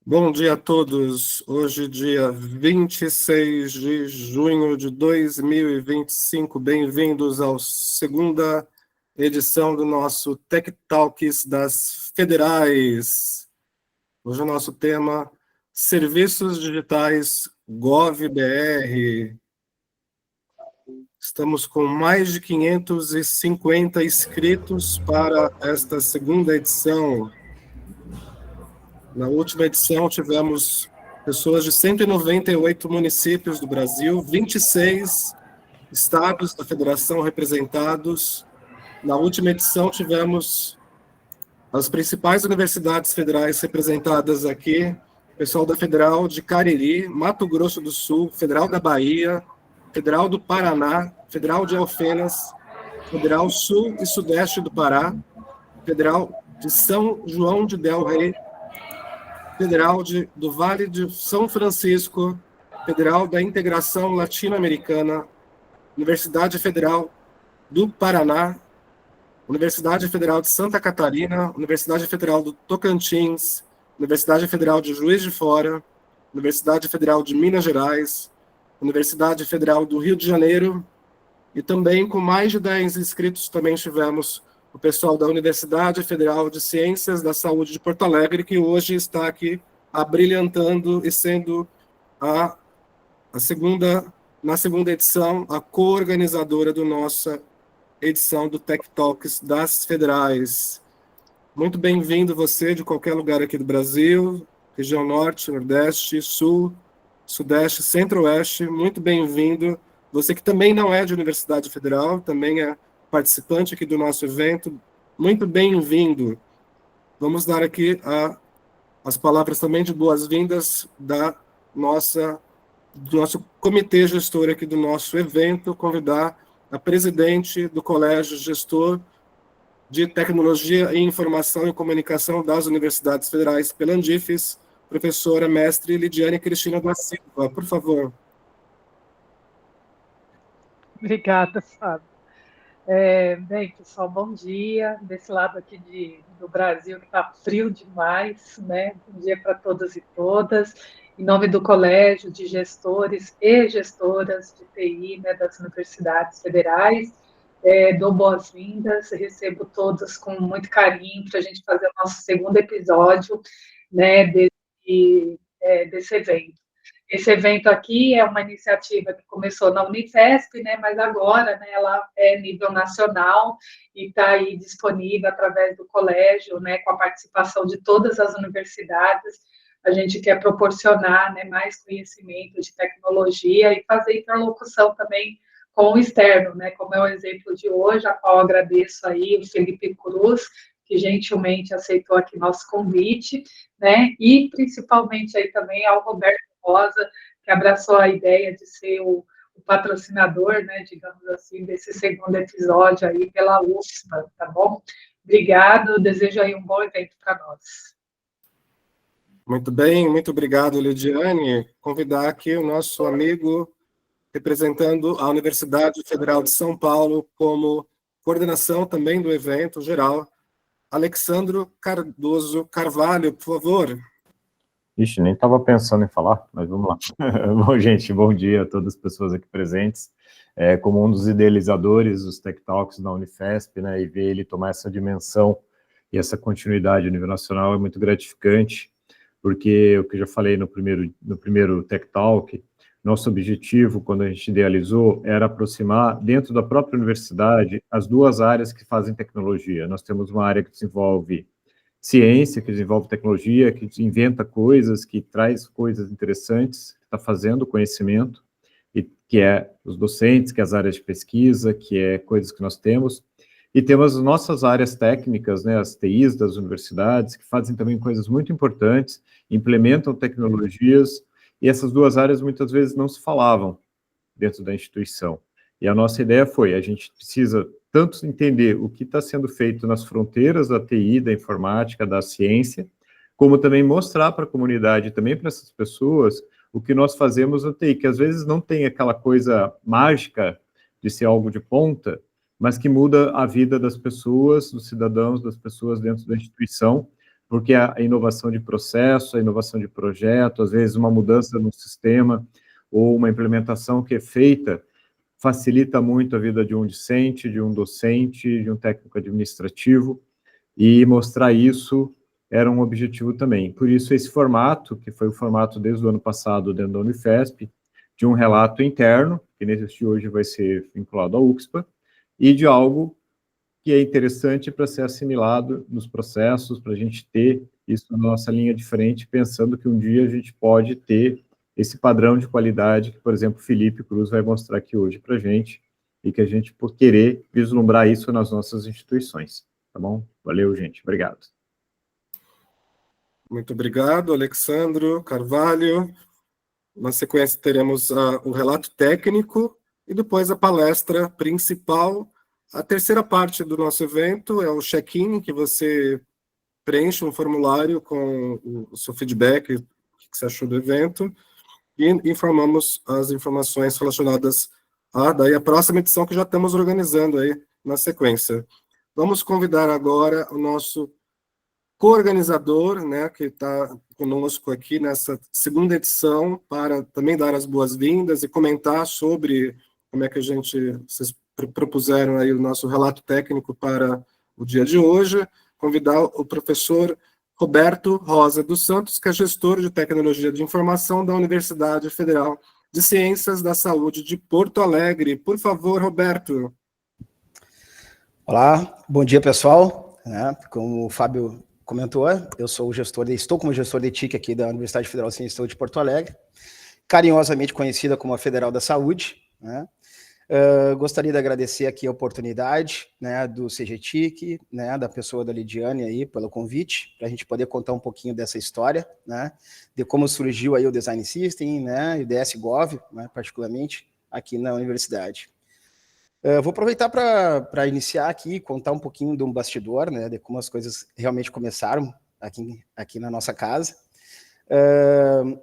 Bom dia a todos. Hoje, dia 26 de junho de 2025. Bem-vindos à segunda edição do nosso Tech Talks das Federais. Hoje o nosso tema, Serviços Digitais GovBR. Estamos com mais de 550 inscritos para esta segunda edição. Na última edição, tivemos pessoas de 198 municípios do Brasil, 26 estados da federação representados. Na última edição, tivemos as principais universidades federais representadas aqui, pessoal da Federal de Cariri, Mato Grosso do Sul, Federal da Bahia, Federal do Paraná, Federal de Alfenas, Federal Sul e Sudeste do Pará, Federal de São João de Del Rey, Federal do Vale de São Francisco, Federal da Integração Latino-Americana, Universidade Federal do Paraná, Universidade Federal de Santa Catarina, Universidade Federal do Tocantins, Universidade Federal de Juiz de Fora, Universidade Federal de Minas Gerais, Universidade Federal do Rio de Janeiro, e também com mais de 10 inscritos também tivemos o pessoal da Universidade Federal de Ciências da Saúde de Porto Alegre, que hoje está aqui abrilhantando e sendo na segunda edição, a co-organizadora da nossa edição do Tech Talks das Federais. Muito bem-vindo você de qualquer lugar aqui do Brasil, região Norte, Nordeste, Sul, Sudeste, Centro-Oeste, muito bem-vindo. Você que também não é de Universidade Federal, também é participante aqui do nosso evento, muito bem-vindo. Vamos dar aqui as palavras também de boas-vindas do nosso comitê gestor aqui do nosso evento, convidar a presidente do Colégio Gestor de Tecnologia e Informação e Comunicação das Universidades Federais pela Andifes, professora mestre Lidiane Cristina da Silva, por favor. Obrigada, Fábio. Bem, pessoal, bom dia. Desse lado aqui do Brasil, que está frio demais, né? Bom dia para todas e todas. Em nome do Colégio de Gestores e Gestoras de TI, né, das Universidades Federais, dou boas-vindas, recebo todos com muito carinho para a gente fazer o nosso segundo episódio, né, desse evento. Esse evento aqui é uma iniciativa que começou na Unifesp, né, mas agora, né, ela é nível nacional e está aí disponível através do colégio, né, com a participação de todas as universidades. A gente quer proporcionar, né, mais conhecimento de tecnologia e fazer interlocução também com o externo, né, como é o exemplo de hoje, a qual agradeço aí o Felipe Cruz, que gentilmente aceitou aqui nosso convite, né, e principalmente aí também ao Roberto Rosa, que abraçou a ideia de ser o patrocinador, né, digamos assim, desse segundo episódio aí pela UFSPA, tá bom? Obrigado, desejo aí um bom evento para nós. Muito bem, muito obrigado, Lidiane. Convidar aqui o nosso amigo, representando a Universidade Federal de São Paulo, como coordenação também do evento geral, Alexandro Cardoso Carvalho, por favor. Ixi, nem estava pensando em falar, mas vamos lá. Bom, gente, bom dia a todas as pessoas aqui presentes. Como um dos idealizadores dos Tech Talks da Unifesp, né, e ver ele tomar essa dimensão e essa continuidade a nível nacional é muito gratificante, porque o que eu já falei no primeiro Tech Talk, nosso objetivo, quando a gente idealizou, era aproximar, dentro da própria universidade, as duas áreas que fazem tecnologia. Nós temos uma área que desenvolve ciência, que desenvolve tecnologia, que inventa coisas, que traz coisas interessantes, que está fazendo conhecimento, e que é os docentes, que é as áreas de pesquisa, que é coisas que nós temos, e temos as nossas áreas técnicas, né, as TIs das universidades, que fazem também coisas muito importantes, implementam tecnologias, e essas duas áreas muitas vezes não se falavam dentro da instituição. E a nossa ideia foi, a gente precisa tanto entender o que está sendo feito nas fronteiras da TI, da informática, da ciência, como também mostrar para a comunidade, também para essas pessoas, o que nós fazemos na TI, que às vezes não tem aquela coisa mágica de ser algo de ponta, mas que muda a vida das pessoas, dos cidadãos, das pessoas dentro da instituição, porque a inovação de processo, a inovação de projeto, às vezes uma mudança no sistema ou uma implementação que é feita facilita muito a vida de um discente, de um docente, de um técnico administrativo, e mostrar isso era um objetivo também. Por isso, esse formato, que foi o formato desde o ano passado dentro da Unifesp, de um relato interno, que nesse hoje vai ser vinculado à UXPA, e de algo que é interessante para ser assimilado nos processos, para a gente ter isso na nossa linha de frente, pensando que um dia a gente pode ter esse padrão de qualidade que, por exemplo, Felipe Cruz vai mostrar aqui hoje para a gente, e que a gente, por querer vislumbrar isso nas nossas instituições. Tá bom? Valeu, gente. Obrigado. Muito obrigado, Alexandro Carvalho. Na sequência, teremos o relato técnico e depois a palestra principal. A terceira parte do nosso evento é o check-in, que você preenche um formulário com o seu feedback, o que você achou do evento, e informamos as informações relacionadas daí a próxima edição que já estamos organizando aí na sequência. Vamos convidar agora o nosso co-organizador, né, que está conosco aqui nessa segunda edição, para também dar as boas-vindas e comentar sobre como é que vocês propuseram aí o nosso relato técnico para o dia de hoje. Convidar o professor Roberto Rosa dos Santos, que é gestor de tecnologia de informação da Universidade Federal de Ciências da Saúde de Porto Alegre. Por favor, Roberto. Olá, bom dia, pessoal. Como o Fábio comentou, estou como gestor de TIC aqui da Universidade Federal de Ciências da Saúde de Porto Alegre, carinhosamente conhecida como a Federal da Saúde. Gostaria de agradecer aqui a oportunidade, do CGTIC, da pessoa da Lidiane aí pelo convite, para a gente poder contar um pouquinho dessa história, de como surgiu aí o Design System, e o DSGov, particularmente aqui na universidade. Vou aproveitar para iniciar aqui, contar um pouquinho de um bastidor, de como as coisas realmente começaram aqui na nossa casa.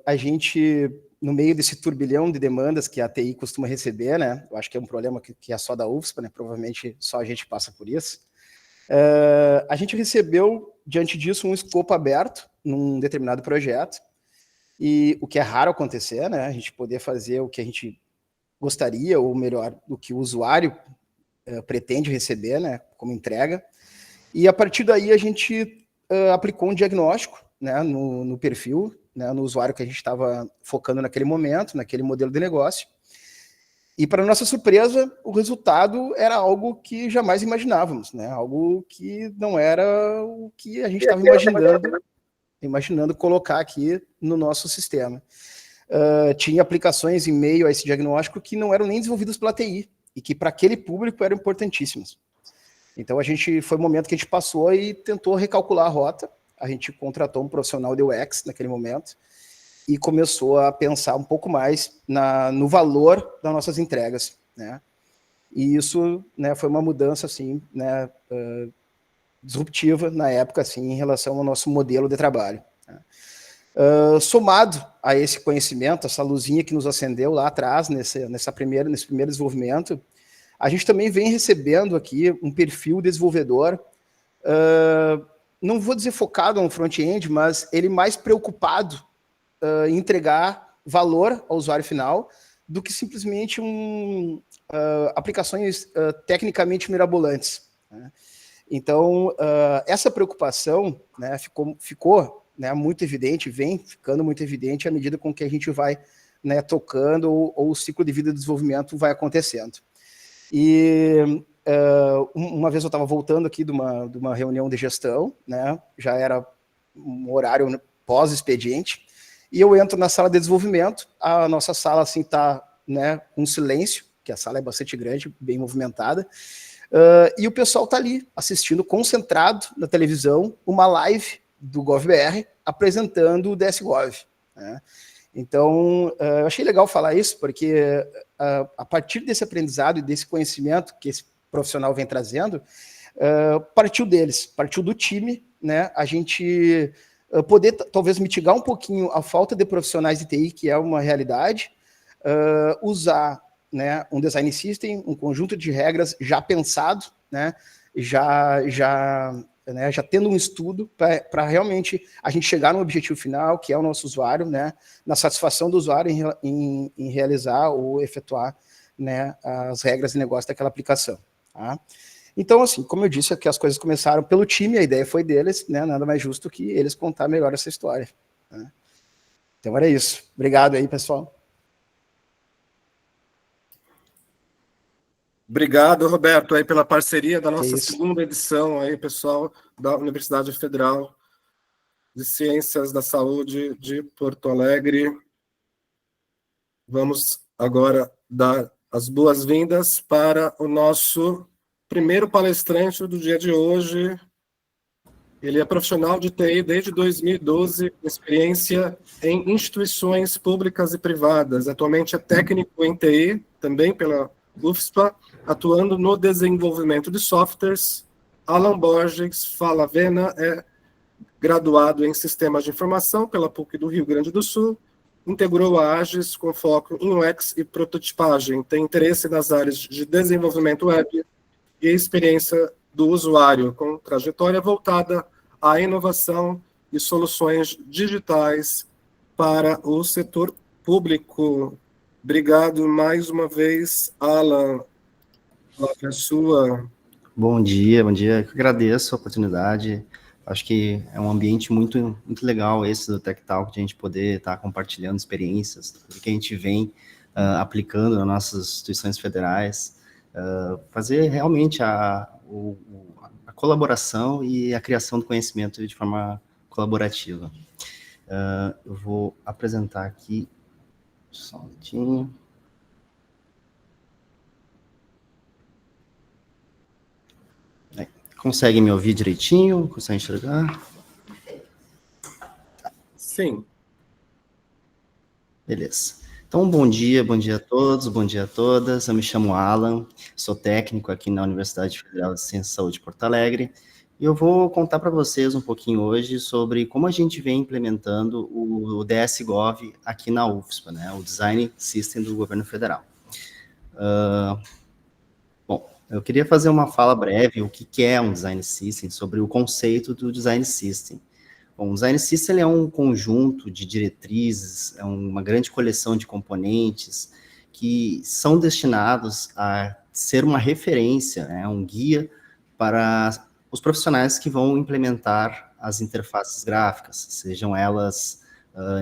A gente, no meio desse turbilhão de demandas que a TI costuma receber, eu acho que é um problema que é só da UFSPA, provavelmente só a gente passa por isso, a gente recebeu, diante disso, um escopo aberto num determinado projeto, e o que é raro acontecer, a gente poder fazer o que a gente gostaria, ou melhor, do que o usuário pretende receber, como entrega. E a partir daí a gente aplicou um diagnóstico, no perfil, no usuário que a gente estava focando naquele momento, naquele modelo de negócio. E, para nossa surpresa, o resultado era algo que jamais imaginávamos, algo que não era o que a gente estava imaginando colocar aqui no nosso sistema. Tinha aplicações em meio a esse diagnóstico que não eram nem desenvolvidas pela TI, e que para aquele público eram importantíssimas. Então, foi um momento que a gente passou e tentou recalcular a rota. A gente contratou um profissional de UX naquele momento e começou a pensar um pouco mais no valor das nossas entregas. E isso foi uma mudança assim, disruptiva na época, assim, em relação ao nosso modelo de trabalho. Somado a esse conhecimento, essa luzinha que nos acendeu lá atrás, nesse primeiro desenvolvimento, a gente também vem recebendo aqui um perfil de desenvolvedor, não vou dizer focado no front-end, mas ele mais preocupado em entregar valor ao usuário final do que simplesmente aplicações tecnicamente mirabolantes. Então, essa preocupação ficou muito evidente, vem ficando muito evidente à medida com que a gente vai tocando ou o ciclo de vida do desenvolvimento vai acontecendo. E uma vez eu estava voltando aqui de uma reunião de gestão, já era um horário pós-expediente, e eu entro na sala de desenvolvimento, a nossa sala assim está com silêncio, que a sala é bastante grande, bem movimentada, e o pessoal está ali assistindo concentrado na televisão uma live do GovBR apresentando o DSGov. Então, eu achei legal falar isso, porque a partir desse aprendizado e desse conhecimento que esse profissional vem trazendo, partiu deles, partiu do time, a gente poder talvez mitigar um pouquinho a falta de profissionais de TI, que é uma realidade, usar um design system, um conjunto de regras já pensado, já né, já tendo um estudo para realmente a gente chegar no objetivo final, que é o nosso usuário, né, na satisfação do usuário em realizar ou efetuar, né, as regras de negócio daquela aplicação. Tá? Então, assim, como eu disse, aqui as coisas começaram pelo time, a ideia foi deles, né, nada mais justo que eles contar melhor essa história. Né? Então era isso. Obrigado aí, pessoal. Obrigado, Roberto, aí pela parceria da nossa Que isso. segunda edição aí, pessoal, da Universidade Federal de Ciências da Saúde de Porto Alegre. Vamos agora dar as boas-vindas para o nosso primeiro palestrante do dia de hoje. Ele é profissional de TI desde 2012, experiência em instituições públicas e privadas. Atualmente é técnico em TI, também pela UFSPA, atuando no desenvolvimento de softwares. Alan Borges Falavena é graduado em Sistemas de Informação pela PUC do Rio Grande do Sul, integrou a AGES com foco em UX e prototipagem, tem interesse nas áreas de desenvolvimento web e experiência do usuário, com trajetória voltada à inovação e soluções digitais para o setor público. Obrigado mais uma vez, Alan. A palavra é sua. Bom dia. Eu agradeço a oportunidade. Acho que é um ambiente muito legal esse do Tech Talk, de a gente poder estar compartilhando experiências, tudo que a gente vem aplicando nas nossas instituições federais, fazer realmente a colaboração e a criação do conhecimento de forma colaborativa. Eu vou apresentar aqui, só um minutinho. Consegue me ouvir direitinho? Consegue enxergar? Sim. Beleza. Então, bom dia a todos, bom dia a todas. Eu me chamo Alan, sou técnico aqui na Universidade Federal de Ciências da Saúde de Porto Alegre, e eu vou contar para vocês um pouquinho hoje sobre como a gente vem implementando o DS-Gov aqui na UFSPA, né, o Design System do Governo Federal. Eu queria fazer uma fala breve, o que é um Design System, sobre o conceito do Design System. Bom, o Design System ele é um conjunto de diretrizes, é uma grande coleção de componentes que são destinados a ser uma referência, né, um guia para os profissionais que vão implementar as interfaces gráficas, sejam elas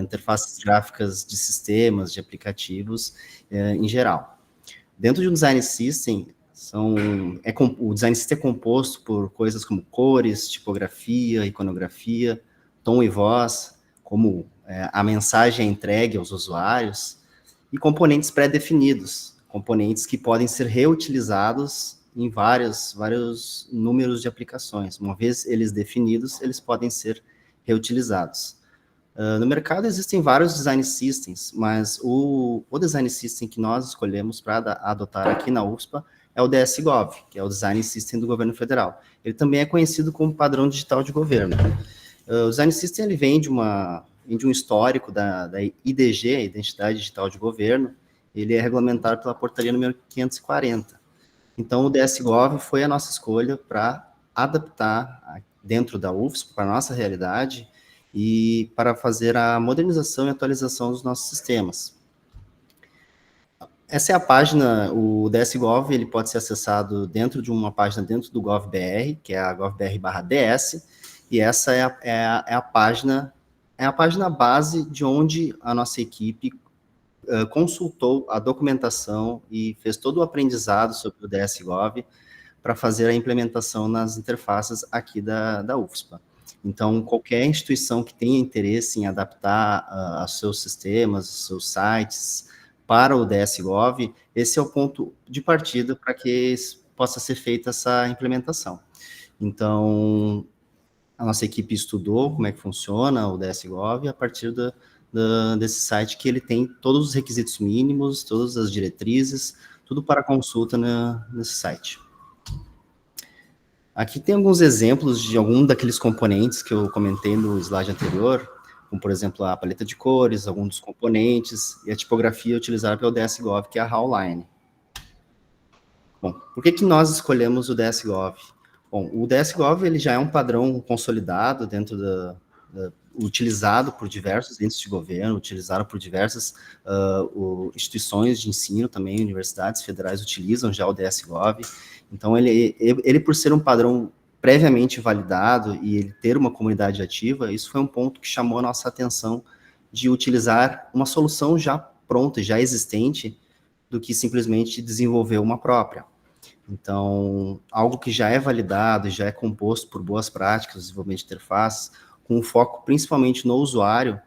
interfaces gráficas de sistemas, de aplicativos, em geral. Dentro de um Design System, o Design System é composto por coisas como cores, tipografia, iconografia, tom e voz, como a mensagem é entregue aos usuários, e componentes pré-definidos, componentes que podem ser reutilizados em vários números de aplicações. Uma vez eles definidos, eles podem ser reutilizados. No mercado existem vários Design Systems, mas o Design System que nós escolhemos para adotar aqui na UFSPA é o DS-Gov, que é o Design System do Governo Federal. Ele também é conhecido como padrão digital de governo. O Design System ele vem de um histórico da IDG, a Identidade Digital de Governo. Ele é regulamentado pela portaria número 540. Então, o DS-Gov foi a nossa escolha para adaptar dentro da UFSPA para a nossa realidade e para fazer a modernização e atualização dos nossos sistemas. Essa é a página, o DS-Gov, ele pode ser acessado dentro de uma página dentro do GovBR, que é a govbr/ds, e essa é a página base de onde a nossa equipe consultou a documentação e fez todo o aprendizado sobre o DS-Gov para fazer a implementação nas interfaces aqui da UFSPA. Então, qualquer instituição que tenha interesse em adaptar os seus sistemas, os seus sites para o DS-Gov, esse é o ponto de partida para que possa ser feita essa implementação. Então, a nossa equipe estudou como é que funciona o DS-Gov a partir desse site que ele tem todos os requisitos mínimos, todas as diretrizes, tudo para consulta nesse site. Aqui tem alguns exemplos de algum daqueles componentes que eu comentei no slide anterior, como, por exemplo, a paleta de cores, alguns dos componentes, e a tipografia utilizada pelo DS-Gov, que é a Howline. Bom, por que nós escolhemos o DS-Gov? Bom, o DSGov ele já é um padrão consolidado dentro utilizado por diversos entes de governo, utilizado por diversas instituições de ensino também, universidades federais utilizam já o DSGov. Então, ele por ser um padrão previamente validado e ele ter uma comunidade ativa, isso foi um ponto que chamou a nossa atenção de utilizar uma solução já pronta, já existente, do que simplesmente desenvolver uma própria. Então, algo que já é validado, já é composto por boas práticas, desenvolvimento de interfaces, com foco principalmente no usuário.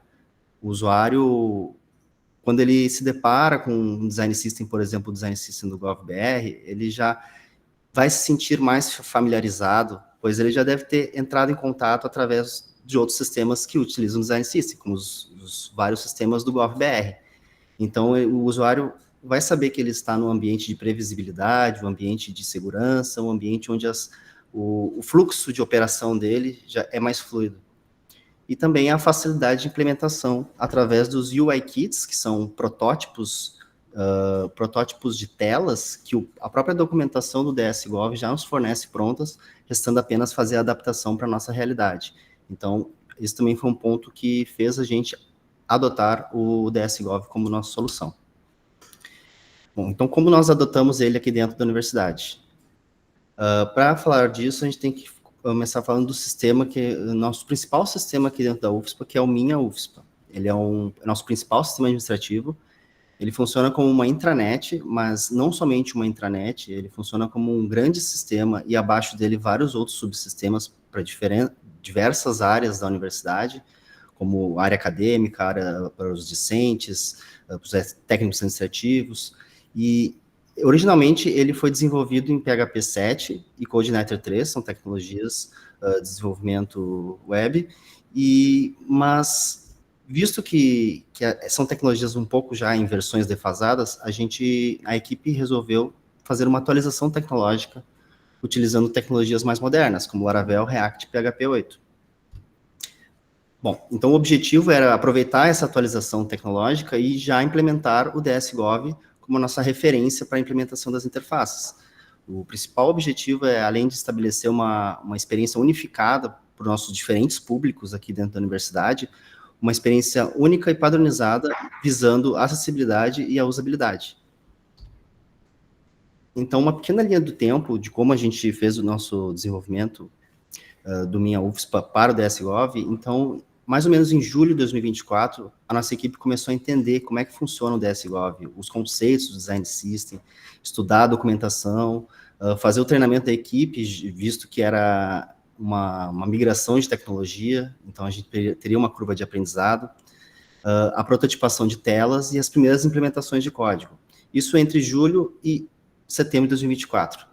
O usuário, quando ele se depara com um design system, por exemplo, o design system do GovBR, ele já vai se sentir mais familiarizado, pois ele já deve ter entrado em contato através de outros sistemas que utilizam o design system, como os vários sistemas do GovBR. Então, o usuário vai saber que ele está num ambiente de previsibilidade, um ambiente de segurança, um ambiente onde o fluxo de operação dele já é mais fluido. E também a facilidade de implementação através dos UI Kits, que são protótipos de telas, que a própria documentação do DSGov já nos fornece prontas, restando apenas fazer a adaptação para a nossa realidade. Então, esse também foi um ponto que fez a gente adotar o DSGov como nossa solução. Bom, então, como nós adotamos ele aqui dentro da universidade? Para falar disso, a gente tem que começar falando do sistema, que é o nosso principal sistema aqui dentro da UFSPA, que é o Minha UFSPA. Ele é nosso principal sistema administrativo. Ele funciona como uma intranet, mas não somente uma intranet, ele funciona como um grande sistema e abaixo dele vários outros subsistemas para diversas áreas da universidade, como área acadêmica, área para os discentes, para os técnicos administrativos. E, originalmente, ele foi desenvolvido em PHP 7 e CodeNetter 3, são tecnologias de desenvolvimento web, mas, visto que são tecnologias um pouco já em versões defasadas, a equipe resolveu fazer uma atualização tecnológica utilizando tecnologias mais modernas, como Laravel, React e PHP 8. Bom, então o objetivo era aproveitar essa atualização tecnológica e já implementar o DSGov como a nossa referência para a implementação das interfaces. O principal objetivo é, além de estabelecer uma experiência unificada para os nossos diferentes públicos aqui dentro da universidade, uma experiência única e padronizada, visando a acessibilidade e a usabilidade. Então, uma pequena linha do tempo de como a gente fez o nosso desenvolvimento do Minha UFSPA para o DSGov. Então, mais ou menos em julho de 2024, a nossa equipe começou a entender como é que funciona o DSGov, os conceitos do Design System, estudar a documentação, fazer o treinamento da equipe, visto que era uma migração de tecnologia, então a gente teria uma curva de aprendizado, a prototipação de telas e as primeiras implementações de código. Isso entre julho e setembro de 2024.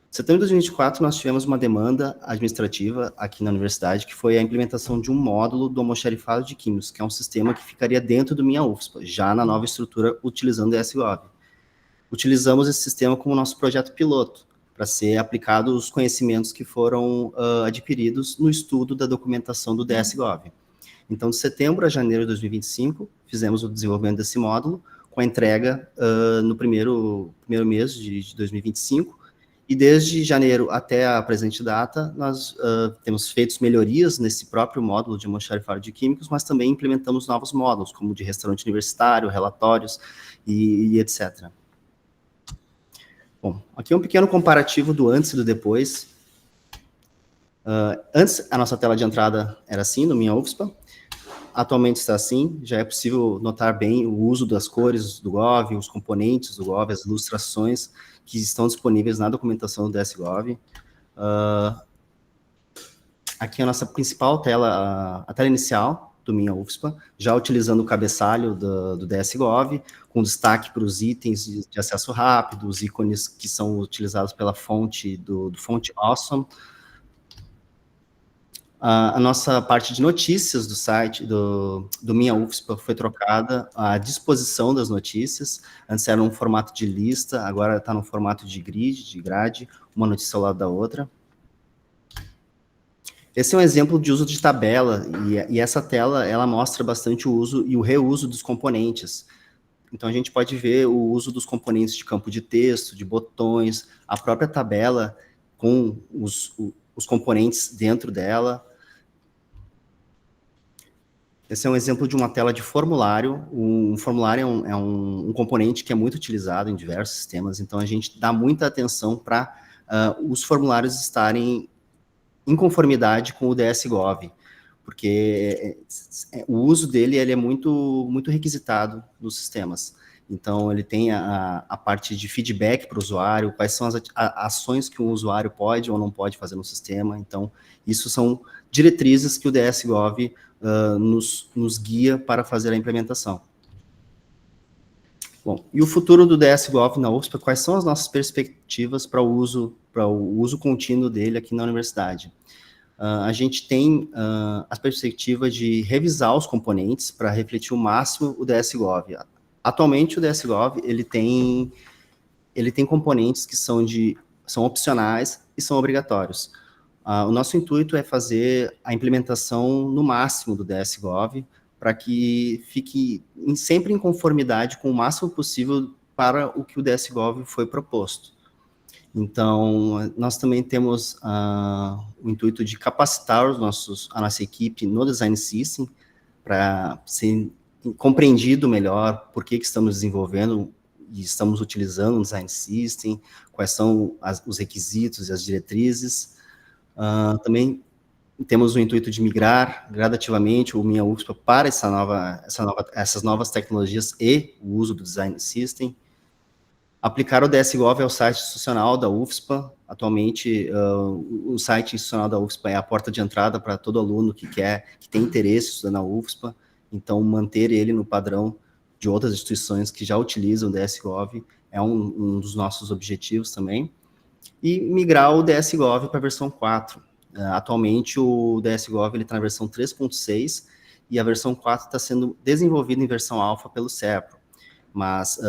Em setembro de 2024, nós tivemos uma demanda administrativa aqui na universidade, que foi a implementação de um módulo do almoxarifado de químicos, que é um sistema que ficaria dentro do Minha UFSPA, já na nova estrutura, utilizando o DSGov. Utilizamos esse sistema como nosso projeto piloto, para ser aplicado os conhecimentos que foram adquiridos no estudo da documentação do DSGov. Então, de setembro a janeiro de 2025, fizemos o desenvolvimento desse módulo, com a entrega no primeiro mês de 2025, e desde janeiro até a presente data, nós temos feito melhorias nesse próprio módulo de almoxarifado de químicos, mas também implementamos novos módulos, como de restaurante universitário, relatórios e etc. Bom, aqui é um pequeno comparativo do antes e do depois. Antes, a nossa tela de entrada era assim, no Minha UFSPA. Atualmente está assim, já é possível notar bem o uso das cores do Gov, os componentes do Gov, as ilustrações que estão disponíveis na documentação do DSGov. Aqui é a nossa principal tela, a tela inicial do Minha UFSPA, já utilizando o cabeçalho do DSGov, com destaque para os itens de acesso rápido, os ícones que são utilizados pela fonte do Font Awesome. A nossa parte de notícias do site do Minha UFSPA foi trocada, a disposição das notícias, antes era um formato de lista, agora está no formato de grid, de grade, uma notícia ao lado da outra. Esse é um exemplo de uso de tabela, e essa tela, ela mostra bastante o uso e o reuso dos componentes. Então, a gente pode ver o uso dos componentes de campo de texto, de botões, a própria tabela, com os componentes dentro dela. Esse é um exemplo de uma tela de formulário. Um formulário é um componente que é muito utilizado em diversos sistemas, então a gente dá muita atenção para os formulários estarem em conformidade com o DSGOV, porque o uso dele ele é muito, muito requisitado nos sistemas. Então, ele tem a parte de feedback para o usuário, quais são as ações que o usuário pode ou não pode fazer no sistema. Então, isso são diretrizes que o DSGOV nos guia para fazer a implementação. Bom, e o futuro do DSGOV na UFSPA, quais são as nossas perspectivas para o uso contínuo dele aqui na universidade? A gente tem a perspectiva de revisar os componentes para refletir o máximo o DSGOV. Atualmente, o DSGOV ele tem componentes que são opcionais e são obrigatórios. O nosso intuito é fazer a implementação no máximo do DSGOV para que fique sempre em conformidade com o máximo possível para o que o DSGOV foi proposto. Então, nós também temos o intuito de capacitar a nossa equipe no Design System para ser compreendido melhor por que estamos desenvolvendo e estamos utilizando o Design System, quais são os requisitos e as diretrizes. Também temos o intuito de migrar gradativamente o Minha UFSPA para essas novas tecnologias e o uso do Design System. Aplicar o DSGOV ao site institucional da UFSPA. Atualmente, o site institucional da UFSPA é a porta de entrada para todo aluno que tem interesse em estudar na UFSPA. Então, manter ele no padrão de outras instituições que já utilizam o DSGOV é um dos nossos objetivos também. E migrar o DSGOV para a versão 4. Atualmente, o DSGOV está na versão 3.6 e a versão 4 está sendo desenvolvida em versão alfa pelo CEPRO. Mas,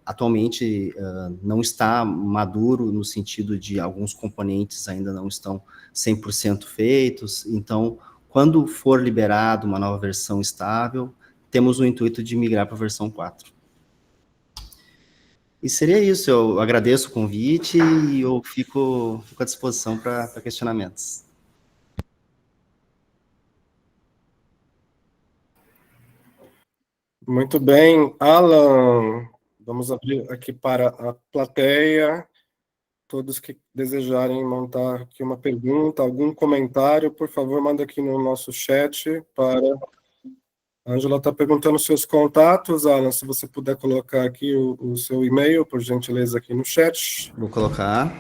atualmente, não está maduro no sentido de alguns componentes ainda não estão 100% feitos. Então, quando for liberado uma nova versão estável, temos o intuito de migrar para a versão 4. E seria isso, eu agradeço o convite e eu fico à disposição para questionamentos. Muito bem, Alan, vamos abrir aqui para a plateia. Todos que desejarem montar aqui uma pergunta, algum comentário, por favor, manda aqui no nosso chat para... A Ângela está perguntando seus contatos, Alan, se você puder colocar aqui o seu e-mail, por gentileza, aqui no chat. Vou colocar.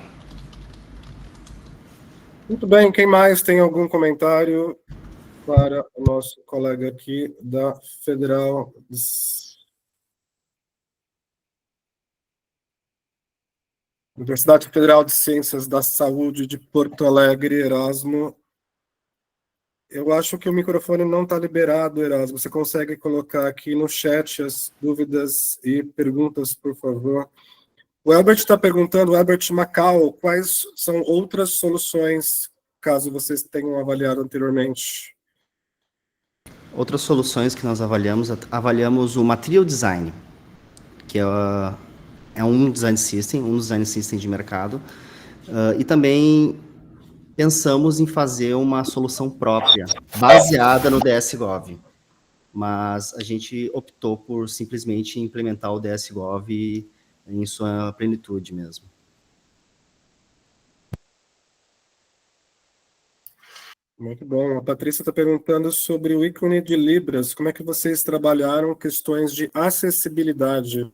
Muito bem, quem mais tem algum comentário para o nosso colega aqui da Federal... Universidade Federal de Ciências da Saúde de Porto Alegre, Erasmo. Eu acho que o microfone não está liberado, Erasmo. Você consegue colocar aqui no chat as dúvidas e perguntas, por favor? O Herbert está perguntando, o Herbert Macau, quais são outras soluções, caso vocês tenham avaliado anteriormente? Outras soluções que nós avaliamos o Material Design, que é um design system de mercado, e também pensamos em fazer uma solução própria, baseada no DSGOV, mas a gente optou por simplesmente implementar o DSGOV em sua plenitude mesmo. Muito bom. A Patrícia está perguntando sobre o ícone de Libras. Como é que vocês trabalharam questões de acessibilidade?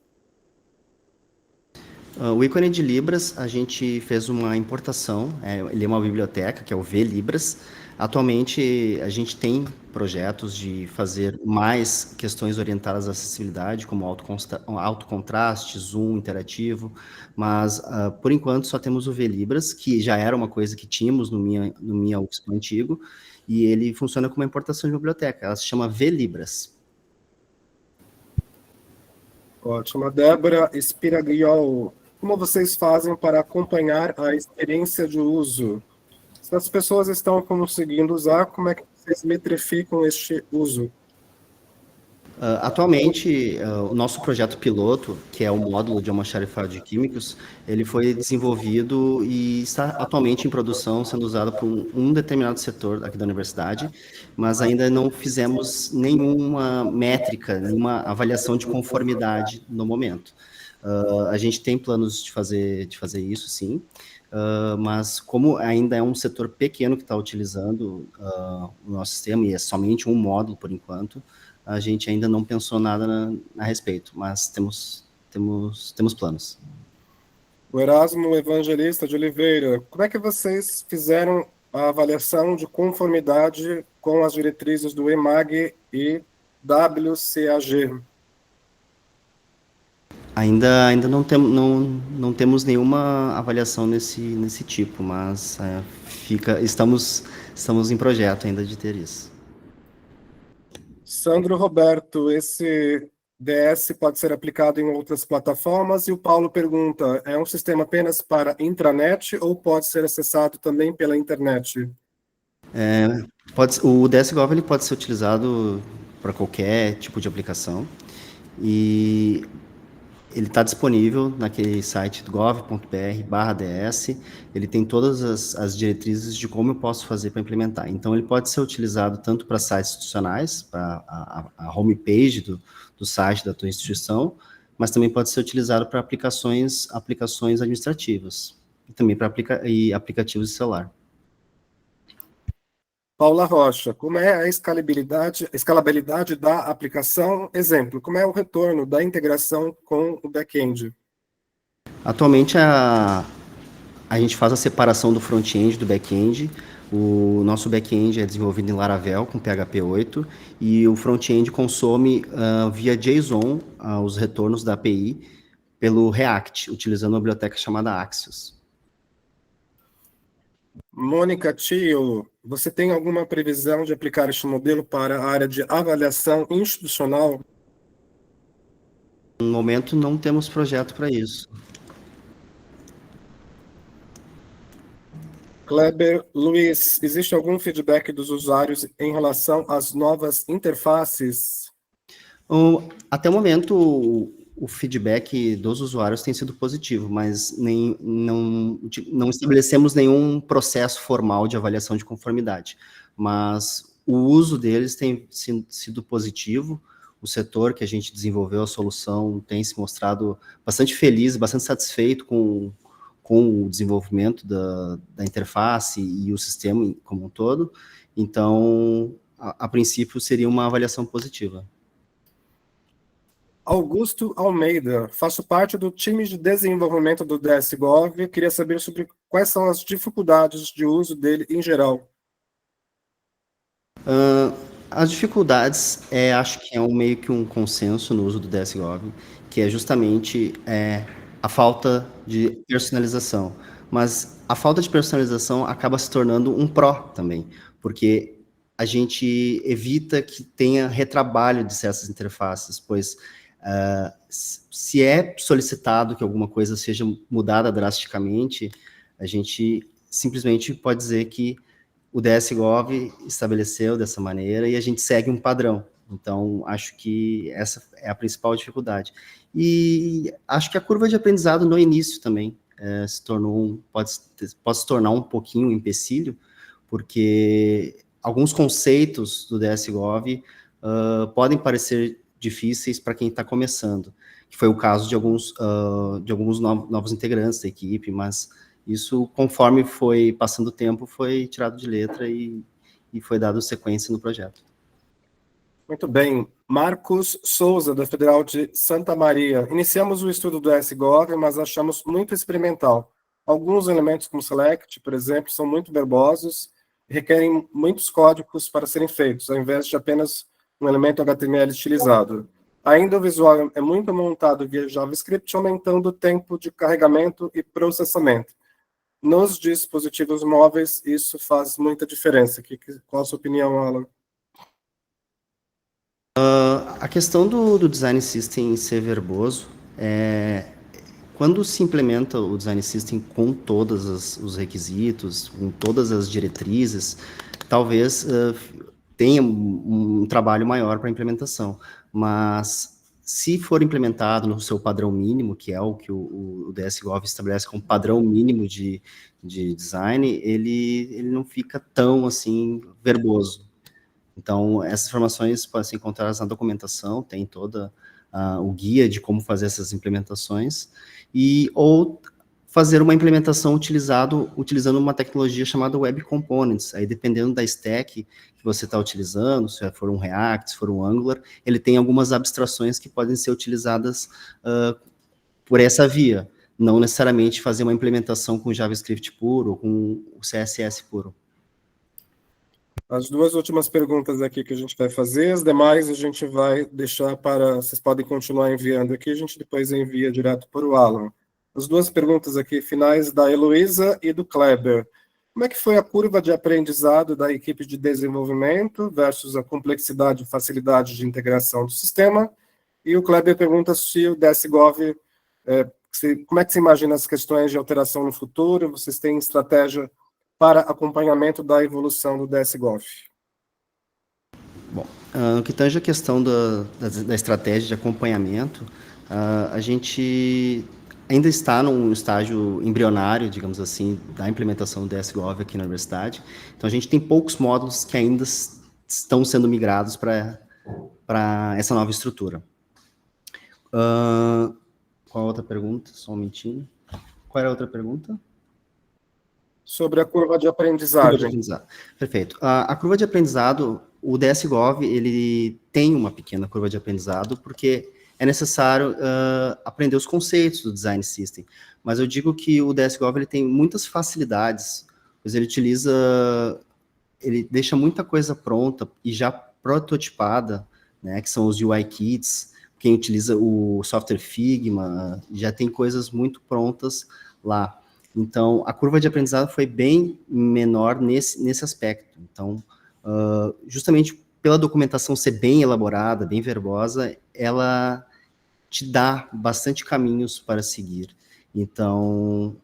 O ícone de Libras, a gente fez uma importação, ele é uma biblioteca, que é o VLibras. Atualmente, a gente tem projetos de fazer mais questões orientadas à acessibilidade, como alto contraste, zoom interativo, mas, por enquanto, só temos o VLibras, que já era uma coisa que tínhamos no Minha UFSPA antigo, e ele funciona como uma importação de biblioteca, ela se chama VLibras. Ótimo. A Débora Spiragliol, como vocês fazem para acompanhar a experiência de uso? Se as pessoas estão conseguindo usar, como é que vocês metrificam este uso? Atualmente, o nosso projeto piloto, que é o módulo de almoxarifado de químicos, ele foi desenvolvido e está atualmente em produção, sendo usado por um determinado setor aqui da universidade, mas ainda não fizemos nenhuma métrica, nenhuma avaliação de conformidade no momento. A gente tem planos de fazer isso, sim, mas como ainda é um setor pequeno que está utilizando o nosso sistema, e é somente um módulo por enquanto, a gente ainda não pensou nada a respeito, mas temos planos. O Erasmo Evangelista de Oliveira, como é que vocês fizeram a avaliação de conformidade com as diretrizes do EMAG e WCAG? Ainda não temos nenhuma avaliação nesse tipo, mas estamos em projeto ainda de ter isso. Sandro Roberto, esse DS pode ser aplicado em outras plataformas? E o Paulo pergunta, é um sistema apenas para intranet ou pode ser acessado também pela internet? O DSGov ele pode ser utilizado para qualquer tipo de aplicação, e ele está disponível naquele site gov.br/ds, ele tem todas as diretrizes de como eu posso fazer para implementar. Então, ele pode ser utilizado tanto para sites institucionais, para a homepage do site da tua instituição, mas também pode ser utilizado para aplicações administrativas, e também para aplicativos de celular. Paula Rocha, como é a escalabilidade da aplicação? Exemplo, como é o retorno da integração com o back-end? Atualmente, a gente faz a separação do front-end do back-end. O nosso back-end é desenvolvido em Laravel, com PHP 8, e o front-end consome via JSON os retornos da API pelo React, utilizando uma biblioteca chamada Axios. Mônica Tio, você tem alguma previsão de aplicar este modelo para a área de avaliação institucional? No momento, não temos projeto para isso. Kleber Luiz, existe algum feedback dos usuários em relação às novas interfaces? Até o momento, o feedback dos usuários tem sido positivo, mas não estabelecemos nenhum processo formal de avaliação de conformidade. Mas o uso deles tem sido positivo. O setor que a gente desenvolveu a solução tem se mostrado bastante feliz, bastante satisfeito com o desenvolvimento da interface e o sistema como um todo. Então, a princípio, seria uma avaliação positiva. Augusto Almeida, faço parte do time de desenvolvimento do DSGov, queria saber sobre quais são as dificuldades de uso dele em geral. As dificuldades, acho que é meio que um consenso no uso do DSGov, que é justamente a falta de personalização. Mas a falta de personalização acaba se tornando um pró também, porque a gente evita que tenha retrabalho de certas interfaces, pois se é solicitado que alguma coisa seja mudada drasticamente, a gente simplesmente pode dizer que o DSGov estabeleceu dessa maneira e a gente segue um padrão. Então, acho que essa é a principal dificuldade. E acho que a curva de aprendizado no início também pode se tornar um pouquinho um empecilho, porque alguns conceitos do DSGov podem parecer difíceis para quem está começando, que foi o caso de alguns novos integrantes da equipe, mas isso, conforme foi passando o tempo, foi tirado de letra e foi dado sequência no projeto. Muito bem. Marcos Souza, da Federal de Santa Maria. Iniciamos o estudo do DSGov, mas achamos muito experimental. Alguns elementos, como Select, por exemplo, são muito verbosos e requerem muitos códigos para serem feitos, ao invés de apenas um elemento HTML estilizado. Ainda o visual é muito montado via JavaScript, aumentando o tempo de carregamento e processamento. Nos dispositivos móveis, isso faz muita diferença. Qual a sua opinião, Alan? A questão do Design System ser verboso, quando se implementa o Design System com todos os requisitos, com todas as diretrizes, talvez tenha um trabalho maior para a implementação, mas se for implementado no seu padrão mínimo, que é o que o DSGOV estabelece como padrão mínimo de design, ele não fica tão, assim, verboso. Então, essas informações podem ser encontradas na documentação, tem toda o guia de como fazer essas implementações, ou fazer uma implementação utilizando uma tecnologia chamada Web Components. Aí, dependendo da stack que você está utilizando, se for um React, se for um Angular, ele tem algumas abstrações que podem ser utilizadas por essa via, não necessariamente fazer uma implementação com JavaScript puro ou com o CSS puro. As duas últimas perguntas aqui que a gente vai fazer, as demais a gente vai deixar para... Vocês podem continuar enviando aqui, a gente depois envia direto para o Alan. As duas perguntas aqui finais da Heloísa e do Kleber. Como é que foi a curva de aprendizado da equipe de desenvolvimento versus a complexidade e facilidade de integração do sistema? E o Kleber pergunta se o DSGOV, como é que se imagina as questões de alteração no futuro? Vocês têm estratégia para acompanhamento da evolução do DSGOV? Bom, no que tange a questão da estratégia de acompanhamento, a gente ainda está num estágio embrionário, digamos assim, da implementação do DSGOV aqui na universidade. Então, a gente tem poucos módulos que ainda estão sendo migrados para essa nova estrutura. Qual a outra pergunta? Só um minutinho. Qual era a outra pergunta? Sobre a curva de aprendizagem. Perfeito. A curva de aprendizado, o DSGOV, ele tem uma pequena curva de aprendizado, porque é necessário aprender os conceitos do Design System. Mas eu digo que o DSGOV ele tem muitas facilidades, pois ele deixa muita coisa pronta e já prototipada, né, que são os UI Kits. Quem utiliza o software Figma, já tem coisas muito prontas lá. Então, a curva de aprendizado foi bem menor nesse aspecto. Então, justamente pela documentação ser bem elaborada, bem verbosa, ela te dá bastante caminhos para seguir. Então,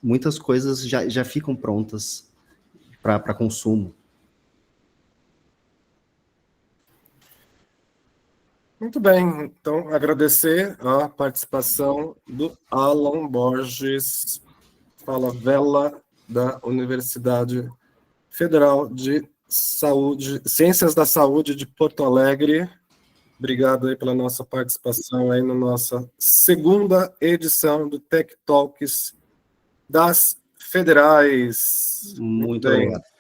muitas coisas já ficam prontas para consumo. Muito bem, então agradecer a participação do Alan Borges Falabella, da Universidade Federal de Ciências da Saúde de Porto Alegre. Obrigado aí pela nossa participação aí na nossa segunda edição do Tech Talks das Federais. Muito obrigado.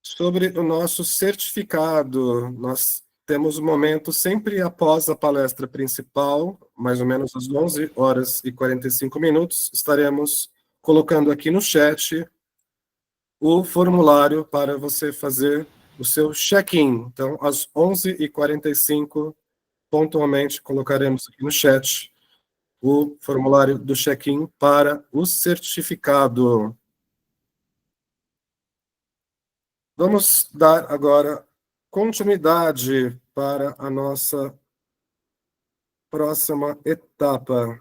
Sobre o nosso certificado, nós temos um momento sempre após a palestra principal, mais ou menos às 11h45, estaremos colocando aqui no chat o formulário para você fazer o seu check-in. Então, às 11h45, pontualmente, colocaremos aqui no chat o formulário do check-in para o certificado. Vamos dar agora continuidade para a nossa próxima etapa.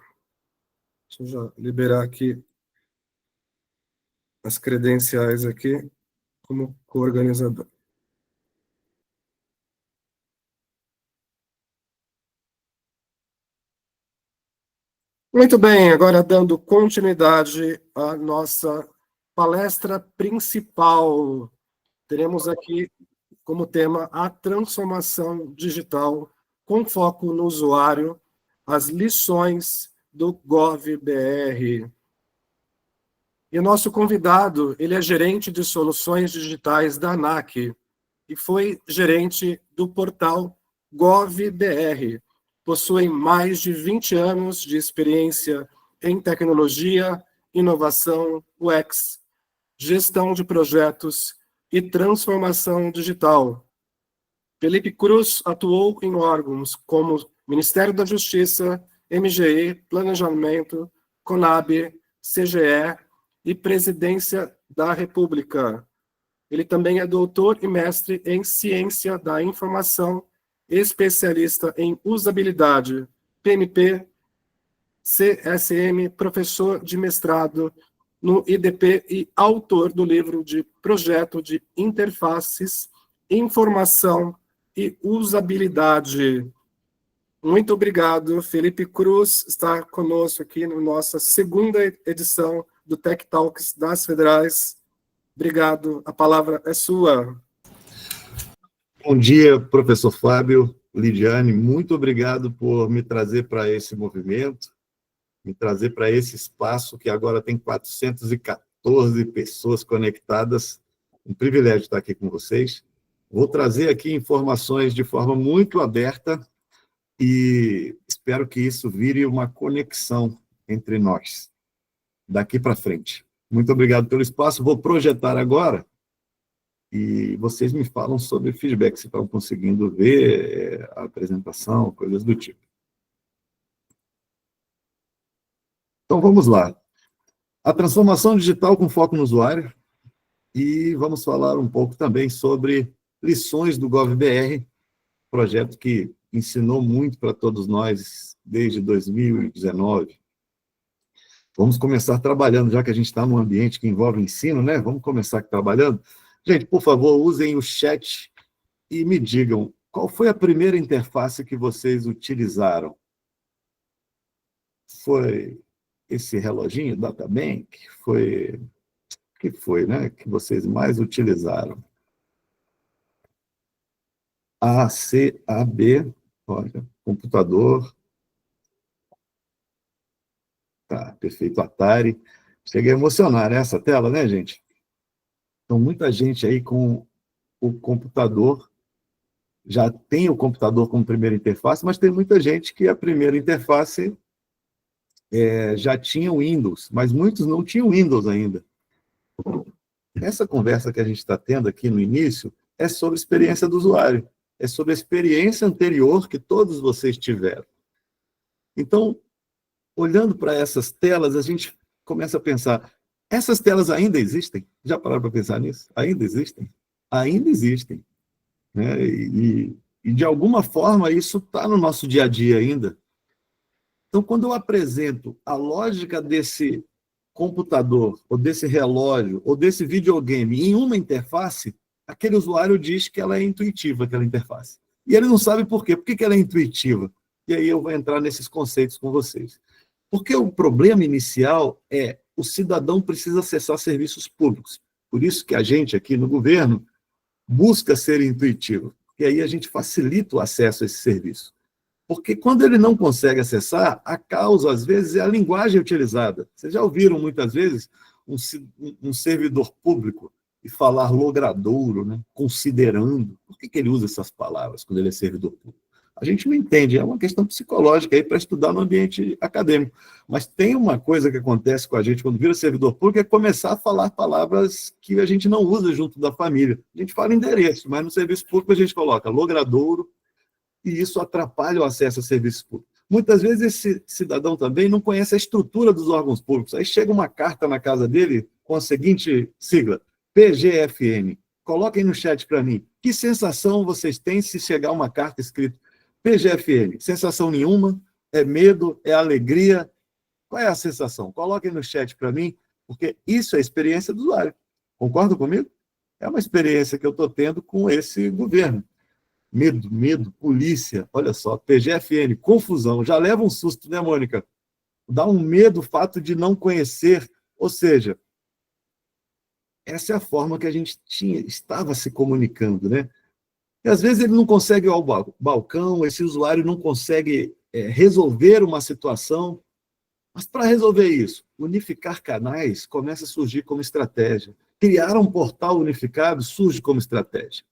Deixa eu já liberar aqui as credenciais aqui como coorganizador. Muito bem, agora dando continuidade à nossa palestra principal. Teremos aqui como tema a transformação digital com foco no usuário, as lições do GovBR. E o nosso convidado, ele é gerente de soluções digitais da ANAC e foi gerente do portal GovBR. Possui mais de 20 anos de experiência em tecnologia, inovação, UX, gestão de projetos e transformação digital. Felipe Cruz atuou em órgãos como Ministério da Justiça, MGE, Planejamento, CONAB, CGE e Presidência da República. Ele também é doutor e mestre em Ciência da Informação, especialista em usabilidade, PMP, CSM, professor de mestrado no IDP e autor do livro de Projeto de Interfaces, Informação e Usabilidade. Muito obrigado. Felipe Cruz está conosco aqui na nossa segunda edição do Tech Talks das Federais. Obrigado. A palavra é sua. Bom dia, professor Fábio, Lidiane, muito obrigado por me trazer para esse movimento, me trazer para esse espaço que agora tem 414 pessoas conectadas. Um privilégio estar aqui com vocês. Vou trazer aqui informações de forma muito aberta e espero que isso vire uma conexão entre nós, daqui para frente. Muito obrigado pelo espaço. Vou projetar agora e vocês me falam sobre feedback, se estão conseguindo ver a apresentação, coisas do tipo. Então, vamos lá. A transformação digital com foco no usuário, e vamos falar um pouco também sobre lições do GovBR, projeto que ensinou muito para todos nós desde 2019. Vamos começar trabalhando, já que a gente está num ambiente que envolve ensino, né? Vamos começar trabalhando. Gente, por favor, usem o chat e me digam qual foi a primeira interface que vocês utilizaram. Foi esse reloginho, DataBank? Foi... O que foi, né? Que vocês mais utilizaram? A, C, A, B, olha, computador. Tá, perfeito, Atari. Cheguei a emocionar essa tela, né, gente? Então, muita gente aí com o computador, já tem o computador como primeira interface, mas tem muita gente que a primeira interface já tinha o Windows, mas muitos não tinham Windows ainda. Essa conversa que a gente está tendo aqui no início é sobre experiência do usuário, é sobre a experiência anterior que todos vocês tiveram. Então, olhando para essas telas, a gente começa a pensar, essas telas ainda existem? Já pararam para pensar nisso? Ainda existem? Ainda existem. Né? E de alguma forma, isso está no nosso dia a dia ainda. Então, quando eu apresento a lógica desse computador, ou desse relógio, ou desse videogame em uma interface, aquele usuário diz que ela é intuitiva, aquela interface. E ele não sabe por quê. Por que ela é intuitiva? E aí eu vou entrar nesses conceitos com vocês. Porque o problema inicial é o cidadão precisa acessar serviços públicos. Por isso que a gente aqui no governo busca ser intuitivo. E aí a gente facilita o acesso a esse serviço. Porque quando ele não consegue acessar, a causa, às vezes, é a linguagem utilizada. Vocês já ouviram, muitas vezes, um servidor público e falar logradouro, né? Considerando. Por que ele usa essas palavras quando ele é servidor público? A gente não entende, é uma questão psicológica aí para estudar no ambiente acadêmico. Mas tem uma coisa que acontece com a gente quando vira servidor público, é começar a falar palavras que a gente não usa junto da família. A gente fala endereço, mas no serviço público a gente coloca logradouro, e isso atrapalha o acesso a serviços públicos. Muitas vezes esse cidadão também não conhece a estrutura dos órgãos públicos. Aí chega uma carta na casa dele com a seguinte sigla, PGFN. Coloquem no chat para mim. Que sensação vocês têm se chegar uma carta escrita PGFN? Sensação nenhuma? É medo? É alegria? Qual é a sensação? Coloquem no chat para mim, porque isso é a experiência do usuário. Concordam comigo? É uma experiência que eu estou tendo com esse governo. Medo, polícia, olha só, PGFN, confusão, já leva um susto, né, Mônica? Dá um medo o fato de não conhecer, ou seja, essa é a forma que a gente estava se comunicando, né? E às vezes ele não consegue ir ao balcão, esse usuário não consegue resolver uma situação, mas para resolver isso, unificar canais começa a surgir como estratégia. Criar um portal unificado surge como estratégia.